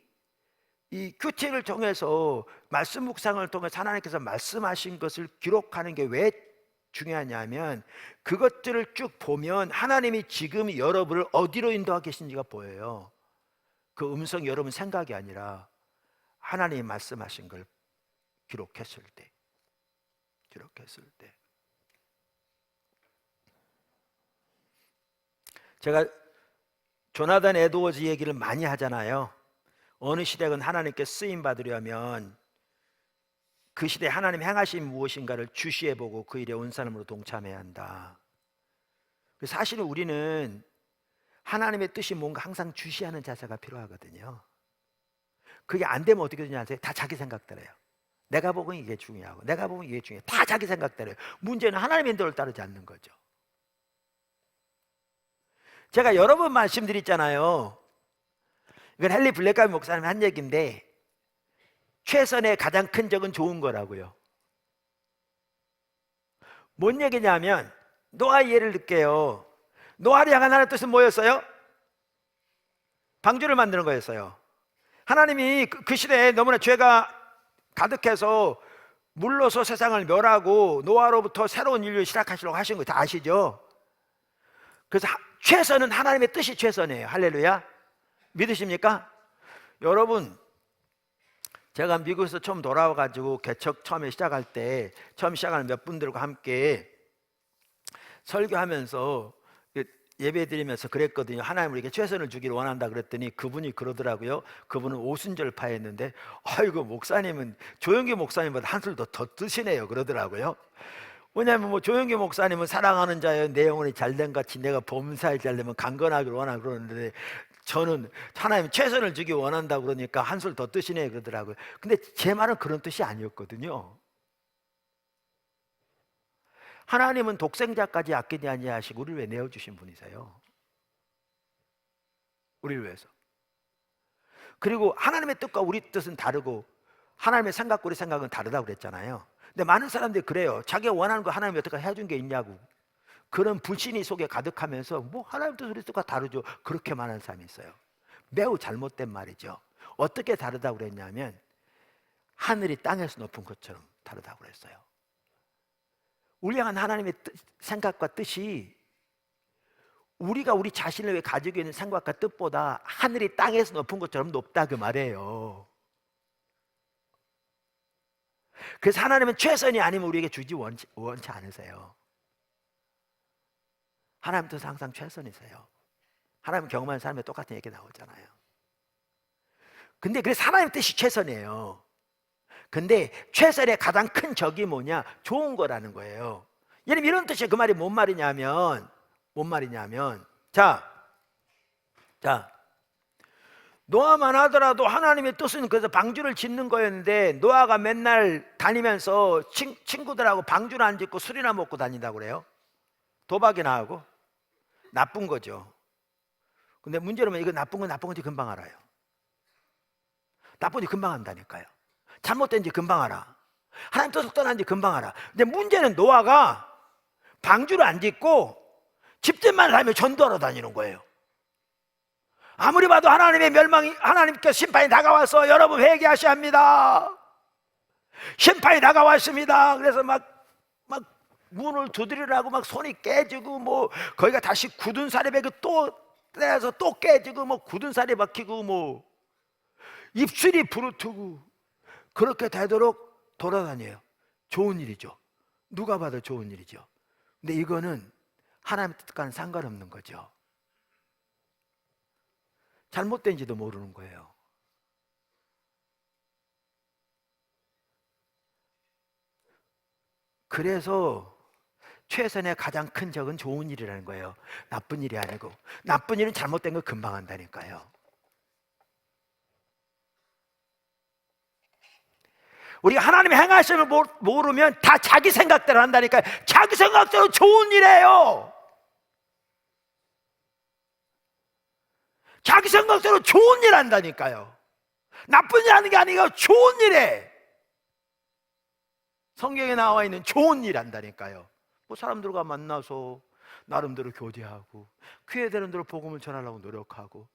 큐티를 통해서, 말씀 묵상을 통해서 하나님께서 말씀하신 것을 기록하는 게 왜 중요하냐면, 그것들을 쭉 보면 하나님이 지금 여러분을 어디로 인도하고 계신지가 보여요. 그 음성이 여러분 생각이 아니라 하나님이 말씀하신 걸 기록했을 때. 제가 조나단 에드워즈 얘기를 많이 하잖아요. 어느 시대건 하나님께 쓰임 받으려면 그 시대에 하나님 행하신 무엇인가를 주시해보고 그 일에 온 사람으로 동참해야 한다. 사실은 우리는 하나님의 뜻이 뭔가 항상 주시하는 자세가 필요하거든요. 그게 안 되면 어떻게 되냐 아세요? 다 자기 생각대로요. 내가 보기엔 이게 중요하고, 내가 보면 이게 중요해. 다 자기 생각대로요. 문제는 하나님의 인도를 따르지 않는 거죠. 제가 여러 번 말씀드렸잖아요. 이건 헨리 블랙가드 목사님이 한 얘기인데, 최선의 가장 큰 적은 좋은 거라고요. 뭔 얘기냐면, 노아의 예를 들게요. 노아를 향한 하나님의 뜻은 뭐였어요? 방주를 만드는 거였어요. 하나님이 그 시대에 너무나 죄가 가득해서 물로서 세상을 멸하고 노아로부터 새로운 인류를 시작하시려고 하신 거 다 아시죠? 그래서 최선은 하나님의 뜻이 최선이에요. 할렐루야. 믿으십니까? 여러분, 제가 미국에서 처음 돌아와가지고 개척 처음에 시작할 때 처음 시작하는 몇 분들과 함께 설교하면서 예배 드리면서 그랬거든요. 하나님 우리에게 최선을 주기를 원한다 그랬더니 그분이 그러더라고요. 그분은 오순절파였는데 아이고 목사님은 조영기 목사님보다 한술 더 뜨시네요 그러더라고요. 왜냐하면 뭐 조영기 목사님은 사랑하는 자여 내 영혼이 잘된 같이 내가 범사에 잘되면 강건하기를 원하고 그러는데 저는 하나님 최선을 주기 원한다 그러니까 한술 더 뜨시네 그러더라고요. 근데 제 말은 그런 뜻이 아니었거든요. 하나님은 독생자까지 아끼지 아니하시고 우리를 왜 내어주신 분이세요? 우리를 위해서. 그리고 하나님의 뜻과 우리 뜻은 다르고 하나님의 생각과 우리 생각은 다르다고 그랬잖아요. 근데 많은 사람들이 그래요. 자기가 원하는 거 하나님이 어떻게 해준 게 있냐고. 그런 불신이 속에 가득하면서 뭐 하나님 뜻 우리 뜻과 다르죠. 그렇게 말하는 사람이 있어요. 매우 잘못된 말이죠. 어떻게 다르다고 그랬냐면 하늘이 땅에서 높은 것처럼 다르다고 그랬어요. 우리 향한 하나님의 생각과 뜻이 우리가 우리 자신을 왜 가지고 있는 생각과 뜻보다 하늘이 땅에서 높은 것처럼 높다 그 말이에요. 그래서 하나님은 최선이 아니면 우리에게 주지 원치 않으세요. 하나님 뜻은 항상 최선이세요. 하나님 경험하는 사람이 똑같은 얘기 나오잖아요. 근데 그래서 하나님 뜻이 최선이에요. 근데 최선의 가장 큰 적이 뭐냐? 좋은 거라는 거예요. 예를 들면 이런 뜻이에요. 그 말이 뭔 말이냐면 자 노아만 하더라도 하나님의 뜻은 그래서 방주를 짓는 거였는데 노아가 맨날 다니면서 친구들하고 방주를 안 짓고 술이나 먹고 다닌다고 그래요. 도박이나 하고 나쁜 거죠. 근데 문제는 이거 나쁜 건지 금방 알아요. 나쁜지 금방 안다니까요. 잘못된지 금방 알아. 하나님 뜻을 떠난지 금방 알아. 근데 문제는 노아가 방주를 안 짓고 집들만 살며 전도하러 다니는 거예요. 아무리 봐도 하나님의 멸망이, 하나님께 심판이 다가와서 여러분 회개하셔야 합니다. 심판이 다가왔습니다. 그래서 막 문을 두드리라고 막 손이 깨지고 뭐 거기가 다시 굳은 살이 배고 또 떼서 또 깨지고 뭐 굳은 살이 박히고 뭐 입술이 부르트고 그렇게 되도록 돌아다녀요. 좋은 일이죠. 누가 봐도 좋은 일이죠. 근데 이거는 하나님 뜻과는 상관없는 거죠. 잘못된지도 모르는 거예요. 그래서 최선의 가장 큰 적은 좋은 일이라는 거예요. 나쁜 일이 아니고. 나쁜 일은 잘못된 거 금방 한다니까요. 우리가 하나님의 행하심을 모르면 다 자기 생각대로 한다니까요. 자기 생각대로 좋은 일이에요. 자기 생각대로 좋은 일 한다니까요. 나쁜 일 하는 게 아니고 좋은 일에 성경에 나와 있는 좋은 일 한다니까요. 뭐 사람들과 만나서 나름대로 교제하고 기회되는 대로 복음을 전하려고 노력하고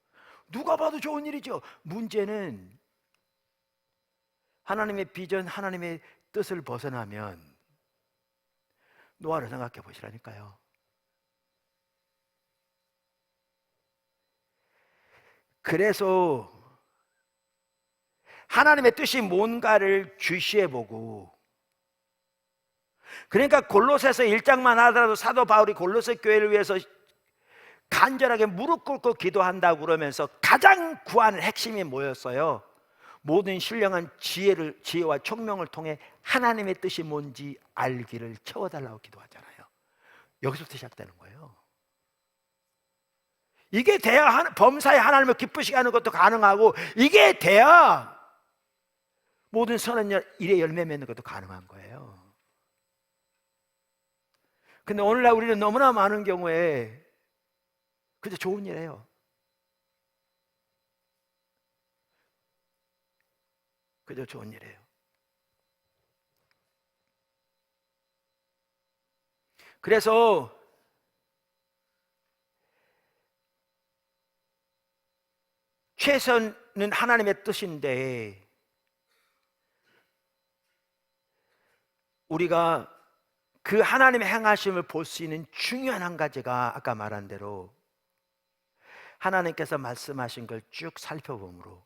누가 봐도 좋은 일이죠. 문제는 하나님의 비전, 하나님의 뜻을 벗어나면 노아를 생각해 보시라니까요. 그래서 하나님의 뜻이 뭔가를 주시해보고, 그러니까 골로새서 1장만 하더라도 사도 바울이 골로새 교회를 위해서 간절하게 무릎 꿇고 기도한다고 그러면서 가장 구하는 핵심이 뭐였어요? 모든 신령한 지혜와 총명을 통해 하나님의 뜻이 뭔지 알기를 채워달라고 기도하잖아요. 여기서부터 시작되는 거예요. 이게 돼야 범사에 하나님을 기쁘시게 하는 것도 가능하고, 이게 돼야 모든 선한 일에 열매 맺는 것도 가능한 거예요. 근데 오늘날 우리는 너무나 많은 경우에 그저 좋은 일 해요. 그저 좋은 일이에요. 그래서 최선은 하나님의 뜻인데 우리가 그 하나님의 행하심을 볼 수 있는 중요한 한 가지가 아까 말한 대로 하나님께서 말씀하신 걸 쭉 살펴보므로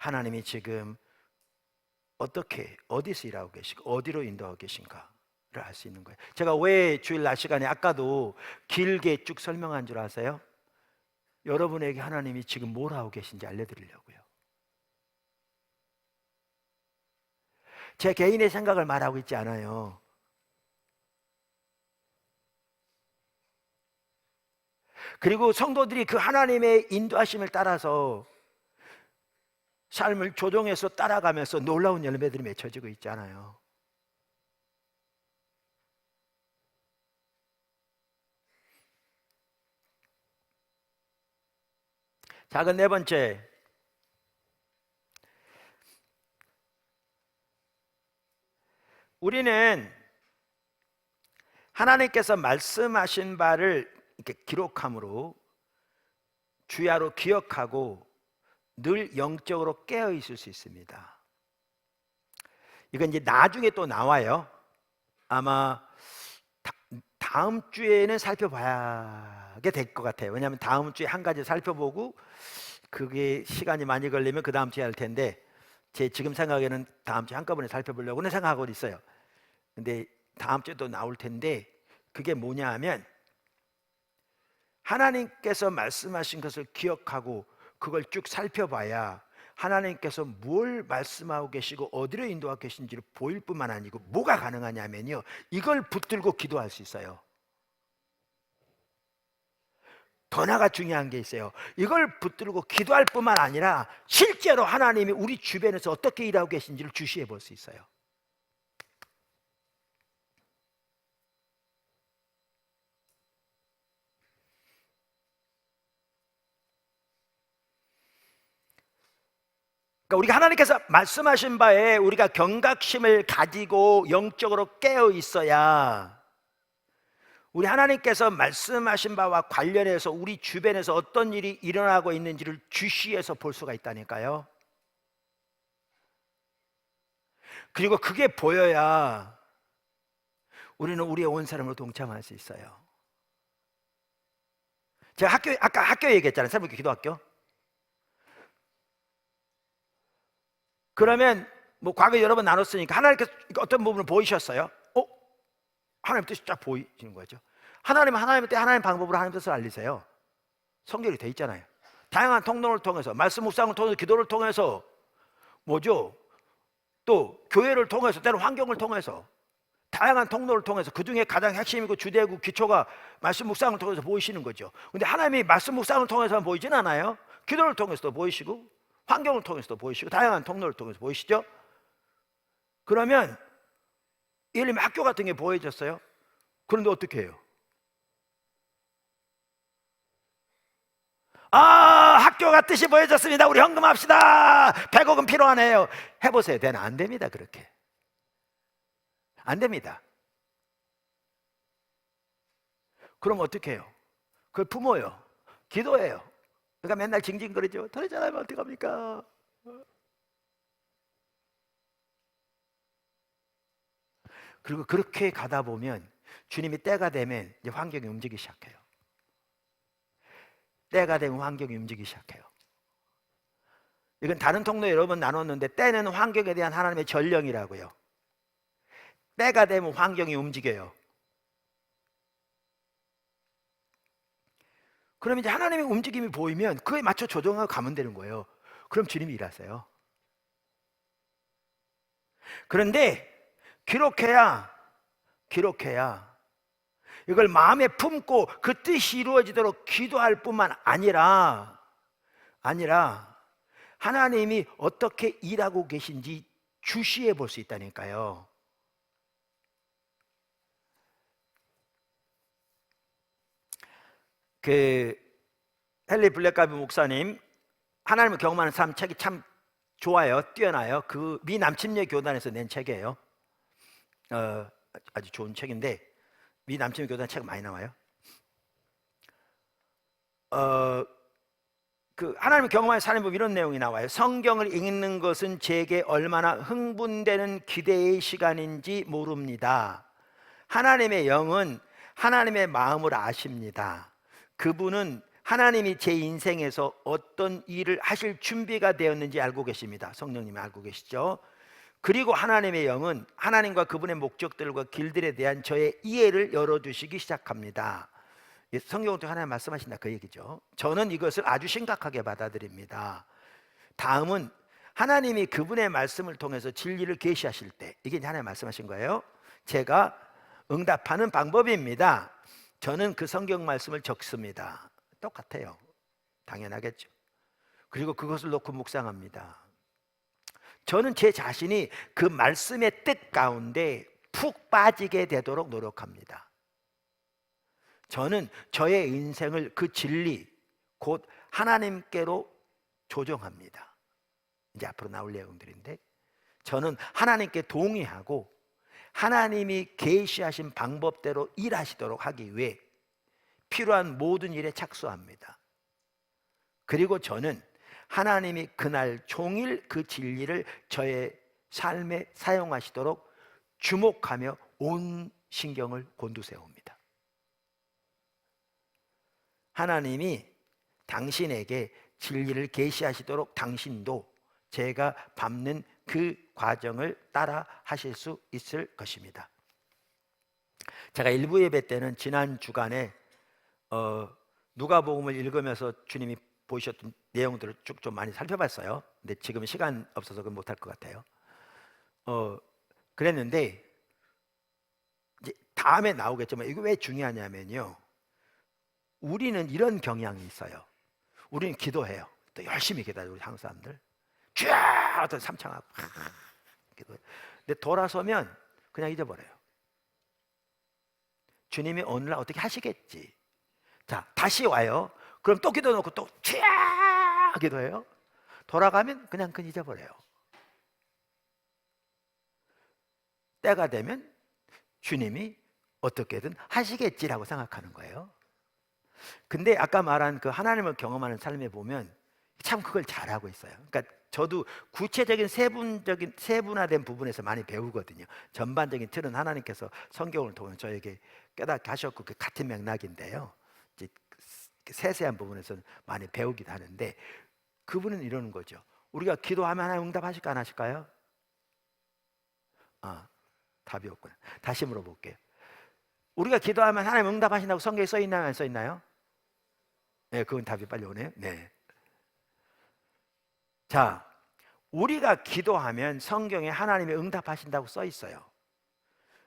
하나님이 지금 어떻게, 어디서 일하고 계시고 어디로 인도하고 계신가를 알 수 있는 거예요. 제가 왜 주일 낮 시간에 아까도 길게 쭉 설명한 줄 아세요? 여러분에게 하나님이 지금 뭘 하고 계신지 알려드리려고요. 제 개인의 생각을 말하고 있지 않아요. 그리고 성도들이 그 하나님의 인도하심을 따라서 삶을 조정해서 따라가면서 놀라운 열매들이 맺혀지고 있잖아요. 작은 네 번째, 우리는 하나님께서 말씀하신 바를 이렇게 기록함으로 주야로 기억하고 늘 영적으로 깨어 있을 수 있습니다. 이건 이제 나중에 또 나와요. 아마 다음 주에는 살펴봐야게 될 것 같아요. 왜냐하면 다음 주에 한 가지 살펴보고 그게 시간이 많이 걸리면 그 다음 주에 할 텐데, 제 지금 생각에는 다음 주에 한꺼번에 살펴보려고는 생각하고 있어요. 근데 다음 주에 또 나올 텐데, 그게 뭐냐 하면 하나님께서 말씀하신 것을 기억하고 그걸 쭉 살펴봐야 하나님께서 뭘 말씀하고 계시고 어디로 인도하고 계신지를 보일 뿐만 아니고 뭐가 가능하냐면요, 이걸 붙들고 기도할 수 있어요. 더 나아가 중요한 게 있어요. 이걸 붙들고 기도할 뿐만 아니라 실제로 하나님이 우리 주변에서 어떻게 일하고 계신지를 주시해 볼 수 있어요. 그러니까 우리가 하나님께서 말씀하신 바에 우리가 경각심을 가지고 영적으로 깨어 있어야 우리 하나님께서 말씀하신 바와 관련해서 우리 주변에서 어떤 일이 일어나고 있는지를 주시해서 볼 수가 있다니까요. 그리고 그게 보여야 우리는 우리의 온 사람으로 동참할 수 있어요. 제가 아까 학교 얘기했잖아요. 새벽 기도학교. 그러면 뭐 과거 여러 번 나눴으니까 하나님께서 어떤 부분을 보이셨어요? 하나님 뜻이 쫙 보이시는 거죠. 하나님은 하나님 때 하나님 방법으로 하나님 뜻을 알리세요. 성경이 돼 있잖아요. 다양한 통로를 통해서, 말씀 묵상을 통해서, 기도를 통해서, 뭐죠? 또 교회를 통해서, 때로 환경을 통해서, 다양한 통로를 통해서, 그 중에 가장 핵심이고 주되고 기초가 말씀 묵상을 통해서 보이시는 거죠. 근데 하나님이 말씀 묵상을 통해서만 보이진 않아요. 기도를 통해서도 보이시고 환경을 통해서도 보이시고 다양한 통로를 통해서 보이시죠? 그러면 예를 들면 학교 같은 게 보여졌어요. 그런데 어떻게 해요? 학교가 뜻이 보여졌습니다. 우리 헌금합시다. 100억은 필요하네요. 해보세요. 되나? 안 됩니다. 그렇게 안 됩니다. 그럼 어떻게 해요? 그걸 품어요. 기도해요. 그러니까 맨날 징징거리죠. 더 잘하면 어떡합니까? 그리고 그렇게 가다 보면 주님이 때가 되면 이제 환경이 움직이기 시작해요. 때가 되면 환경이 움직이기 시작해요. 이건 다른 통로에 여러 번 나눴는데, 때는 환경에 대한 하나님의 전령이라고요. 때가 되면 환경이 움직여요. 그럼 이제 하나님의 움직임이 보이면 그에 맞춰 조정하고 가면 되는 거예요. 그럼 주님이 일하세요. 그런데 기록해야 이걸 마음에 품고 그 뜻이 이루어지도록 기도할 뿐만 아니라 하나님이 어떻게 일하고 계신지 주시해 볼 수 있다니까요. 그 헨리 블랙가비 목사님 하나님을 경험하는 삶 책이 참 좋아요. 뛰어나요. 그 미 남침녀 교단에서 낸 책이에요. 아주 좋은 책인데 미 남침녀 교단 책 많이 나와요. 그 하나님을 경험하는 삶의 법 이런 내용이 나와요. 성경을 읽는 것은 제게 얼마나 흥분되는 기대의 시간인지 모릅니다. 하나님의 영은 하나님의 마음을 아십니다. 그분은 하나님이 제 인생에서 어떤 일을 하실 준비가 되었는지 알고 계십니다. 성령님이 알고 계시죠? 그리고 하나님의 영은 하나님과 그분의 목적들과 길들에 대한 저의 이해를 열어주시기 시작합니다. 성경을 통해 하나님 말씀하신다 그 얘기죠. 저는 이것을 아주 심각하게 받아들입니다. 다음은 하나님이 그분의 말씀을 통해서 진리를 계시하실 때, 이게 하나님 말씀하신 거예요. 제가 응답하는 방법입니다. 저는 그 성경 말씀을 적습니다. 똑같아요. 당연하겠죠. 그리고 그것을 놓고 묵상합니다. 저는 제 자신이 그 말씀의 뜻 가운데 푹 빠지게 되도록 노력합니다. 저는 저의 인생을 그 진리, 곧 하나님께로 조정합니다. 이제 앞으로 나올 내용들인데, 저는 하나님께 동의하고 하나님이 계시하신 방법대로 일하시도록 하기 위해 필요한 모든 일에 착수합니다. 그리고 저는 하나님이 그날 종일 그 진리를 저의 삶에 사용하시도록 주목하며 온 신경을 곤두세웁니다. 하나님이 당신에게 진리를 계시하시도록 당신도 제가 밟는 그 과정을 따라 하실 수 있을 것입니다. 제가 일부 예배 때는 지난 주간에 누가복음을 읽으면서 주님이 보이셨던 내용들을 쭉 좀 많이 살펴봤어요. 근데 지금 시간 없어서 못할 것 같아요. 그랬는데 이제 다음에 나오겠지만 이거 왜 중요하냐면요, 우리는 이런 경향이 있어요. 우리는 기도해요. 또 열심히 기도해요. 우리 한국 사람들 쫙 어떤 삼창하고 기도해. 근데 돌아서면 그냥 잊어버려요. 주님이 오늘날 어떻게 하시겠지. 자, 다시 와요. 그럼 또 기도 놓고 또 쫙 기도해요. 돌아가면 그냥 잊어버려요. 때가 되면 주님이 어떻게든 하시겠지라고 생각하는 거예요. 근데 아까 말한 그 하나님을 경험하는 삶에 보면 참 그걸 잘하고 있어요. 그러니까 저도 구체적인 세분화된 부분에서 많이 배우거든요. 전반적인 틀은 하나님께서 성경을 통해 저에게 깨닫게 하셨고 그 같은 맥락인데요, 이제 세세한 부분에서는 많이 배우기도 하는데, 그분은 이러는 거죠. 우리가 기도하면 하나님 응답하실까 안 하실까요? 답이 없구나. 다시 물어볼게요. 우리가 기도하면 하나님 응답하신다고 성경에 써 있나요, 안 써 있나요? 네, 그건 답이 빨리 오네요. 네. 자, 우리가 기도하면 성경에 하나님이 응답하신다고 써 있어요.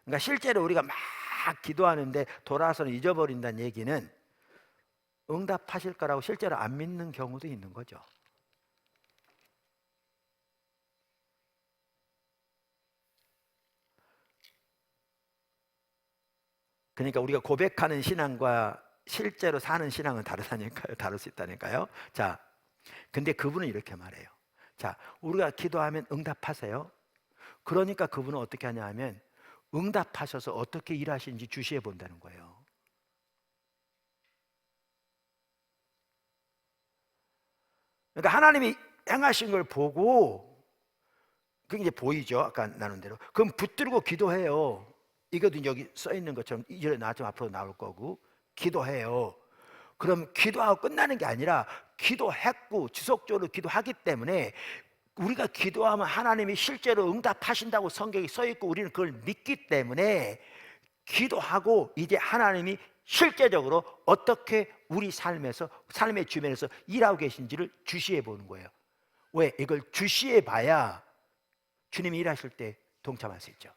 그러니까 실제로 우리가 막 기도하는데 돌아서는 잊어버린다는 얘기는 응답하실 거라고 실제로 안 믿는 경우도 있는 거죠. 그러니까 우리가 고백하는 신앙과 실제로 사는 신앙은 다르다니까요. 다를 수 있다니까요. 자, 근데 그분은 이렇게 말해요. 자, 우리가 기도하면 응답하세요. 그러니까 그분은 어떻게 하냐 하면 응답하셔서 어떻게 일하시는지 주시해 본다는 거예요. 그러니까 하나님이 행하신 걸 보고, 그게 이제 보이죠. 아까 나눈 대로. 그럼 붙들고 기도해요. 이것도 여기 써 있는 것처럼 이제 나좀 앞으로 나올 거고, 기도해요. 그럼 기도하고 끝나는 게 아니라 기도했고 지속적으로 기도하기 때문에 우리가 기도하면 하나님이 실제로 응답하신다고 성경에 써 있고 우리는 그걸 믿기 때문에 기도하고 이제 하나님이 실제적으로 어떻게 우리 삶에서, 삶의 주변에서 일하고 계신지를 주시해 보는 거예요. 왜? 이걸 주시해 봐야 주님이 일하실 때 동참할 수 있죠.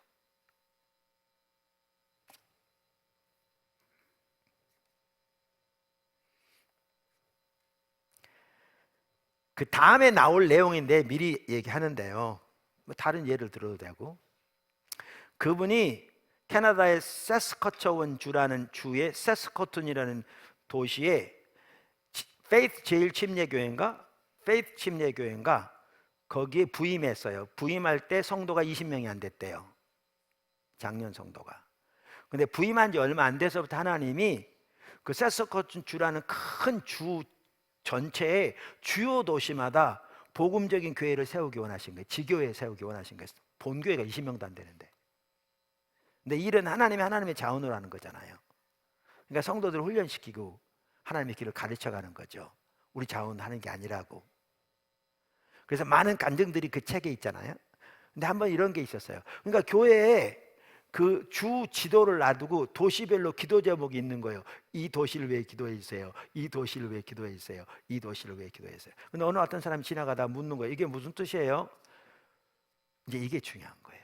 그 다음에 나올 내용인데 미리 얘기하는데요, 뭐 다른 예를 들어도 되고, 그분이 캐나다의 세스커처원 주라는 주의 세스커튼이라는 도시에 페이스 제일 침례교회인가 페이스 침례교회인가 거기에 부임했어요. 부임할 때 성도가 20명이 안 됐대요. 작년 성도가. 근데 부임한 지 얼마 안 돼서부터 하나님이 그 세스커튼 주라는 큰 주 전체의 주요 도시마다 복음적인 교회를 세우기 원하신 거예요. 지교회 세우기 원하신 거예요. 본교회가 20명도 안 되는데. 근데 일은 하나님의 자원으로 하는 거잖아요. 그러니까 성도들을 훈련시키고 하나님의 길을 가르쳐가는 거죠. 우리 자원하는 게 아니라고. 그래서 많은 간증들이 그 책에 있잖아요. 근데 한번 이런 게 있었어요. 그러니까 교회에 그 주 지도를 놔두고 도시별로 기도 제목이 있는 거예요. 이 도시를 위해 기도해 주세요. 이 도시를 위해 기도해 주세요. 이 도시를 위해 기도해 주세요. 근데 어느 어떤 사람이 지나가다 묻는 거예요. 이게 무슨 뜻이에요? 이제 이게 중요한 거예요.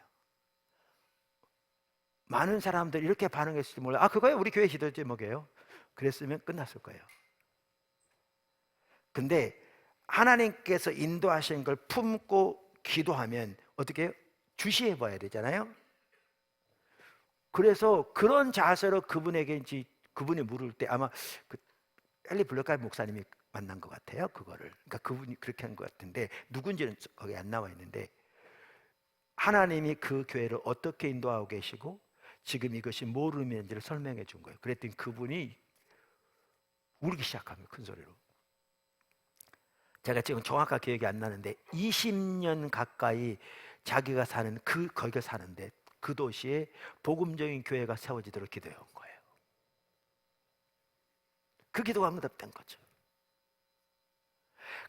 많은 사람들이 이렇게 반응했을지 몰라요. 아, 그거요? 우리 교회 기도 제목이에요. 그랬으면 끝났을 거예요. 근데 하나님께서 인도하신 걸 품고 기도하면 어떻게 해요? 주시해 봐야 되잖아요. 그래서 그런 자세로 그분에게 이제 그분이 물을 때 아마 그 헨리 블러카이 목사님이 만난 것 같아요. 그거를. 그러니까 그분이 그렇게 한 것 같은데 누군지는 거기 안 나와 있는데 하나님이 그 교회를 어떻게 인도하고 계시고 지금 이것이 뭘 의미하는지를 설명해 준 거예요. 그랬더니 그분이 울기 시작합니다. 큰 소리로. 제가 지금 정확하게 기억이 안 나는데 20년 가까이 자기가 사는 거기가 사는데 그 도시에 복음적인 교회가 세워지도록 기도해 온 거예요. 그 기도가 응답된 거죠.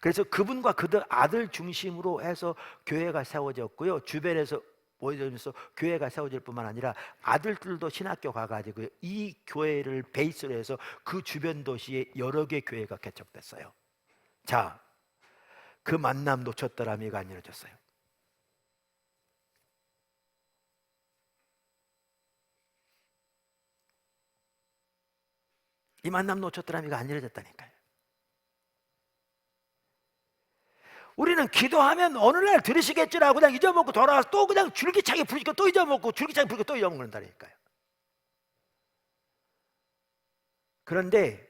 그래서 그분과 그들 아들 중심으로 해서 교회가 세워졌고요. 주변에서 모여지면서 교회가 세워질 뿐만 아니라 아들들도 신학교 가가지고 이 교회를 베이스로 해서 그 주변 도시에 여러 개 교회가 개척됐어요. 자, 그 만남 놓쳤더라면 이거 안 이루어졌어요. 이 만남 놓쳤더라면 이거 안 이루어졌다니까요. 우리는 기도하면 어느 날 들으시겠지라고 그냥 잊어먹고 돌아와서 또 그냥 줄기차게 부르시고 또 잊어먹고 줄기차게 부르고 또 잊어먹는다니까요. 그런데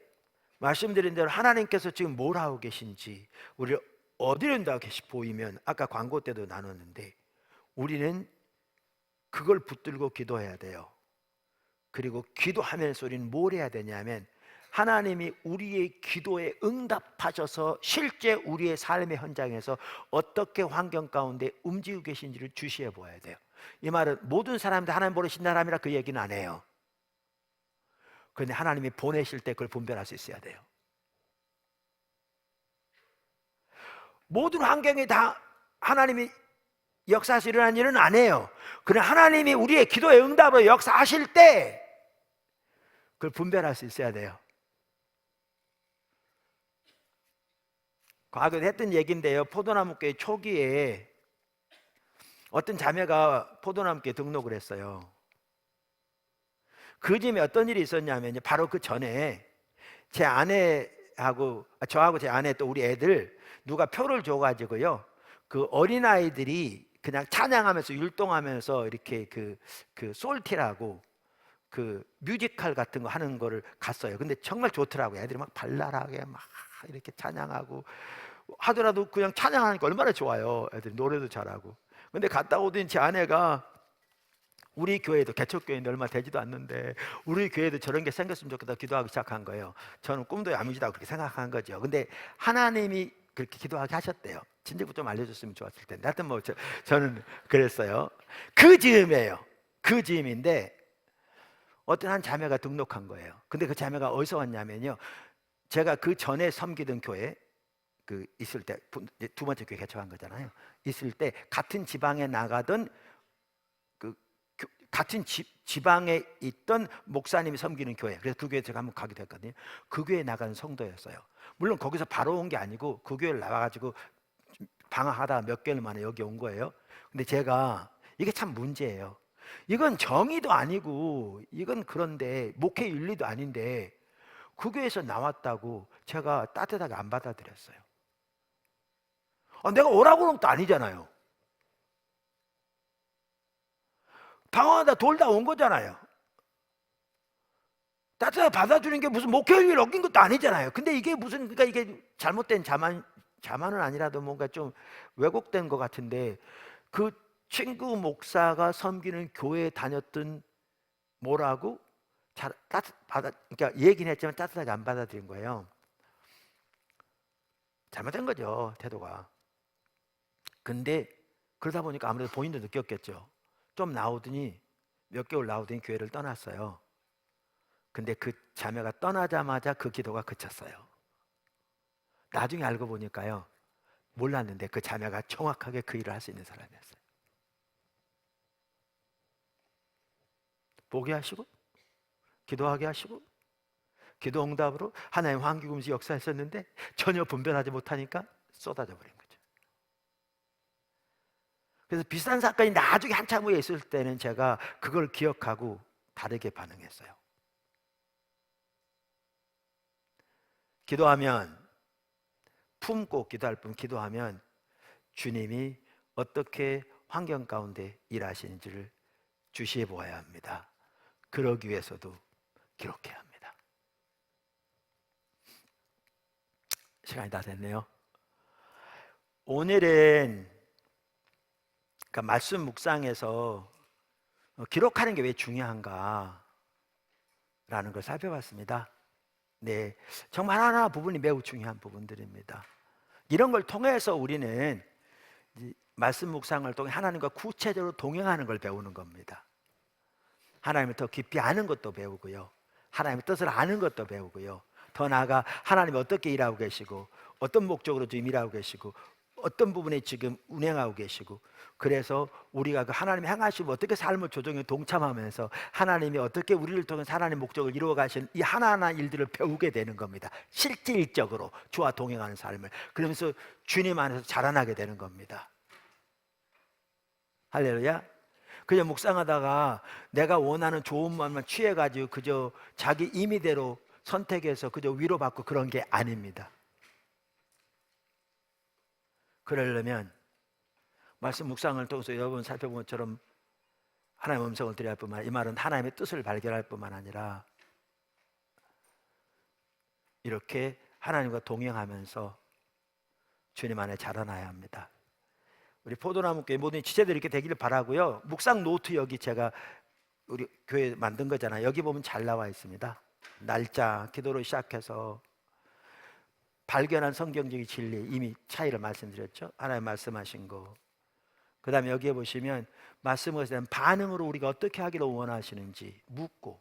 말씀드린 대로 하나님께서 지금 뭘 하고 계신지 우리를 어디로 인도하고 계시 보이면 아까 광고 때도 나눴는데 우리는 그걸 붙들고 기도해야 돼요. 그리고 기도하면서 우리는 뭘 해야 되냐면 하나님이 우리의 기도에 응답하셔서 실제 우리의 삶의 현장에서 어떻게 환경 가운데 움직이고 계신지를 주시해 보아야 돼요. 이 말은 모든 사람들 하나님 보내신 사람이라 그 얘기는 안 해요. 그런데 하나님이 보내실 때 그걸 분별할 수 있어야 돼요. 모든 환경이 다 하나님이 역사에서 일어난 일은 안 해요. 그러나 하나님이 우리의 기도의 응답으로 역사하실 때 그걸 분별할 수 있어야 돼요. 과거에 했던 얘기인데요. 포도나무교회 초기에 어떤 자매가 포도나무교회 등록을 했어요. 그 집에 어떤 일이 있었냐면 바로 그 전에 제 아내하고 저하고 제 아내 또 우리 애들 누가 표를 줘가지고요. 그 어린아이들이 그냥 찬양하면서 율동하면서 이렇게 그 솔티라고 그 뮤지컬 같은 거 하는 거를 갔어요. 근데 정말 좋더라고요. 애들이 막 발랄하게 막 이렇게 찬양하고 하더라도 그냥 찬양하니까 얼마나 좋아요. 애들이 노래도 잘하고. 근데 갔다 오더니 제 아내가 우리 교회도 개척교회인데 얼마 되지도 않는데 우리 교회도 저런 게 생겼으면 좋겠다 기도하기 시작한 거예요. 저는 꿈도 야무지다고 그렇게 생각한 거죠. 근데 하나님이 그렇게 기도하게 하셨대요. 진작부터 좀 알려줬으면 좋았을 텐데 하여튼 뭐 저는 그랬어요. 그 즈음이에요. 그 즈음인데 어떤 한 자매가 등록한 거예요. 근데 그 자매가 어디서 왔냐면요, 제가 그 전에 섬기던 교회 그 있을 때 두 번째 교회 개척한 거잖아요. 있을 때 같은 지방에 나가던 그 같은 지방에 있던 목사님이 섬기는 교회, 그래서 그 교회 제가 한번 가게 됐거든요. 그 교회에 나가는 성도였어요. 물론 거기서 바로 온 게 아니고 그 교회를 나와가지고 방황하다 몇 개월 만에 여기 온 거예요. 근데 제가 이게 참 문제예요. 이건 정의도 아니고 이건 그런데 목회 윤리도 아닌데 그 교회에서 나왔다고 제가 따뜻하게 안 받아들였어요. 내가 오라고 그런 것도 아니잖아요. 방황하다 돌다 온 거잖아요. 따뜻하게 받아주는 게 무슨 목회율을 어긴 것도 아니잖아요. 근데 이게 무슨, 그러니까 이게 잘못된 자만은 아니라도 뭔가 좀 왜곡된 것 같은데 그 친구 목사가 섬기는 교회에 다녔던 뭐라고 그러니까 얘기는 했지만 따뜻하게 안 받아들인 거예요. 잘못된 거죠, 태도가. 근데 그러다 보니까 아무래도 본인도 느꼈겠죠. 좀 나오더니 몇 개월 나오더니 교회를 떠났어요. 근데 그 자매가 떠나자마자 그 기도가 그쳤어요. 나중에 알고 보니까요, 몰랐는데 그 자매가 정확하게 그 일을 할 수 있는 사람이었어요. 보게 하시고 기도하게 하시고 기도 응답으로 하나님 환기금식 역사했었는데 전혀 분별하지 못하니까 쏟아져 버린 거죠. 그래서 비슷한 사건이 나중에 한참 후에 있을 때는 제가 그걸 기억하고 다르게 반응했어요. 기도하면, 품고 기도할 뿐, 기도하면 주님이 어떻게 환경 가운데 일하시는지를 주시해 보아야 합니다. 그러기 위해서도 기록해야 합니다. 시간이 다 됐네요. 오늘은 그러니까 말씀 묵상에서 기록하는 게 왜 중요한가 라는 걸 살펴봤습니다. 네, 정말 하나하나 부분이 매우 중요한 부분들입니다. 이런 걸 통해서 우리는 말씀 묵상을 통해 하나님과 구체적으로 동행하는 걸 배우는 겁니다. 하나님을 더 깊이 아는 것도 배우고요, 하나님의 뜻을 아는 것도 배우고요, 더 나아가 하나님이 어떻게 일하고 계시고 어떤 목적으로 지금 일하고 계시고 어떤 부분에 지금 운행하고 계시고, 그래서 우리가 그 하나님이 행하시고 어떻게 삶을 조정에 동참하면서 하나님이 어떻게 우리를 통해 하나님의 목적을 이루어 가시는 이 하나하나 일들을 배우게 되는 겁니다. 실질적으로 주와 동행하는 삶을, 그러면서 주님 안에서 자라나게 되는 겁니다. 할렐루야. 그냥 묵상하다가 내가 원하는 좋은 말만 취해가지고 그저 자기 임의대로 선택해서 그저 위로받고 그런 게 아닙니다. 그러려면 말씀 묵상을 통해서 여러분 살펴본 것처럼 하나님의 음성을 들어야 할 뿐만 아니라, 이 말은 하나님의 뜻을 발견할 뿐만 아니라 이렇게 하나님과 동행하면서 주님 안에 자라나야 합니다. 우리 포도나무교회 모든 지체들이 이렇게 되기를 바라고요. 묵상 노트 여기 제가 우리 교회 만든 거잖아요. 여기 보면 잘 나와 있습니다. 날짜, 기도로 시작해서 발견한 성경적인 진리, 이미 차이를 말씀드렸죠. 하나님 말씀하신 거. 그 다음에 여기에 보시면 말씀에 대한 반응으로 우리가 어떻게 하기를 원하시는지 묻고,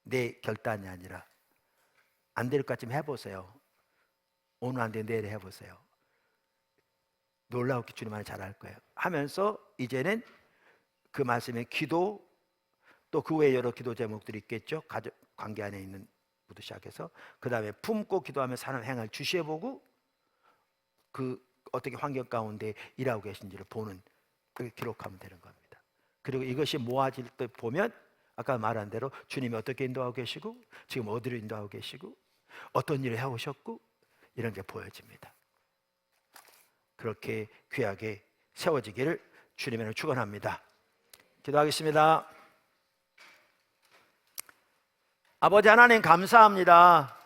내 결단이 아니라 안 될 것 같으면 해보세요. 오늘 안 돼, 내일 해보세요. 놀라웠기 주님 안에 잘할 거예요. 하면서 이제는 그 말씀의 기도, 또 그 외에 여러 기도 제목들이 있겠죠. 가족 관계 안에 있는 부터 시작해서 그 다음에 품고 기도하며 사는 행을 주시해보고, 그 어떻게 환경 가운데 일하고 계신지를 보는, 그렇게 기록하면 되는 겁니다. 그리고 이것이 모아질 때 보면 아까 말한 대로 주님이 어떻게 인도하고 계시고 지금 어디로 인도하고 계시고 어떤 일을 해오셨고 이런 게 보여집니다. 그렇게 귀하게 세워지기를 주님을 축원합니다. 기도하겠습니다. 아버지 하나님 감사합니다.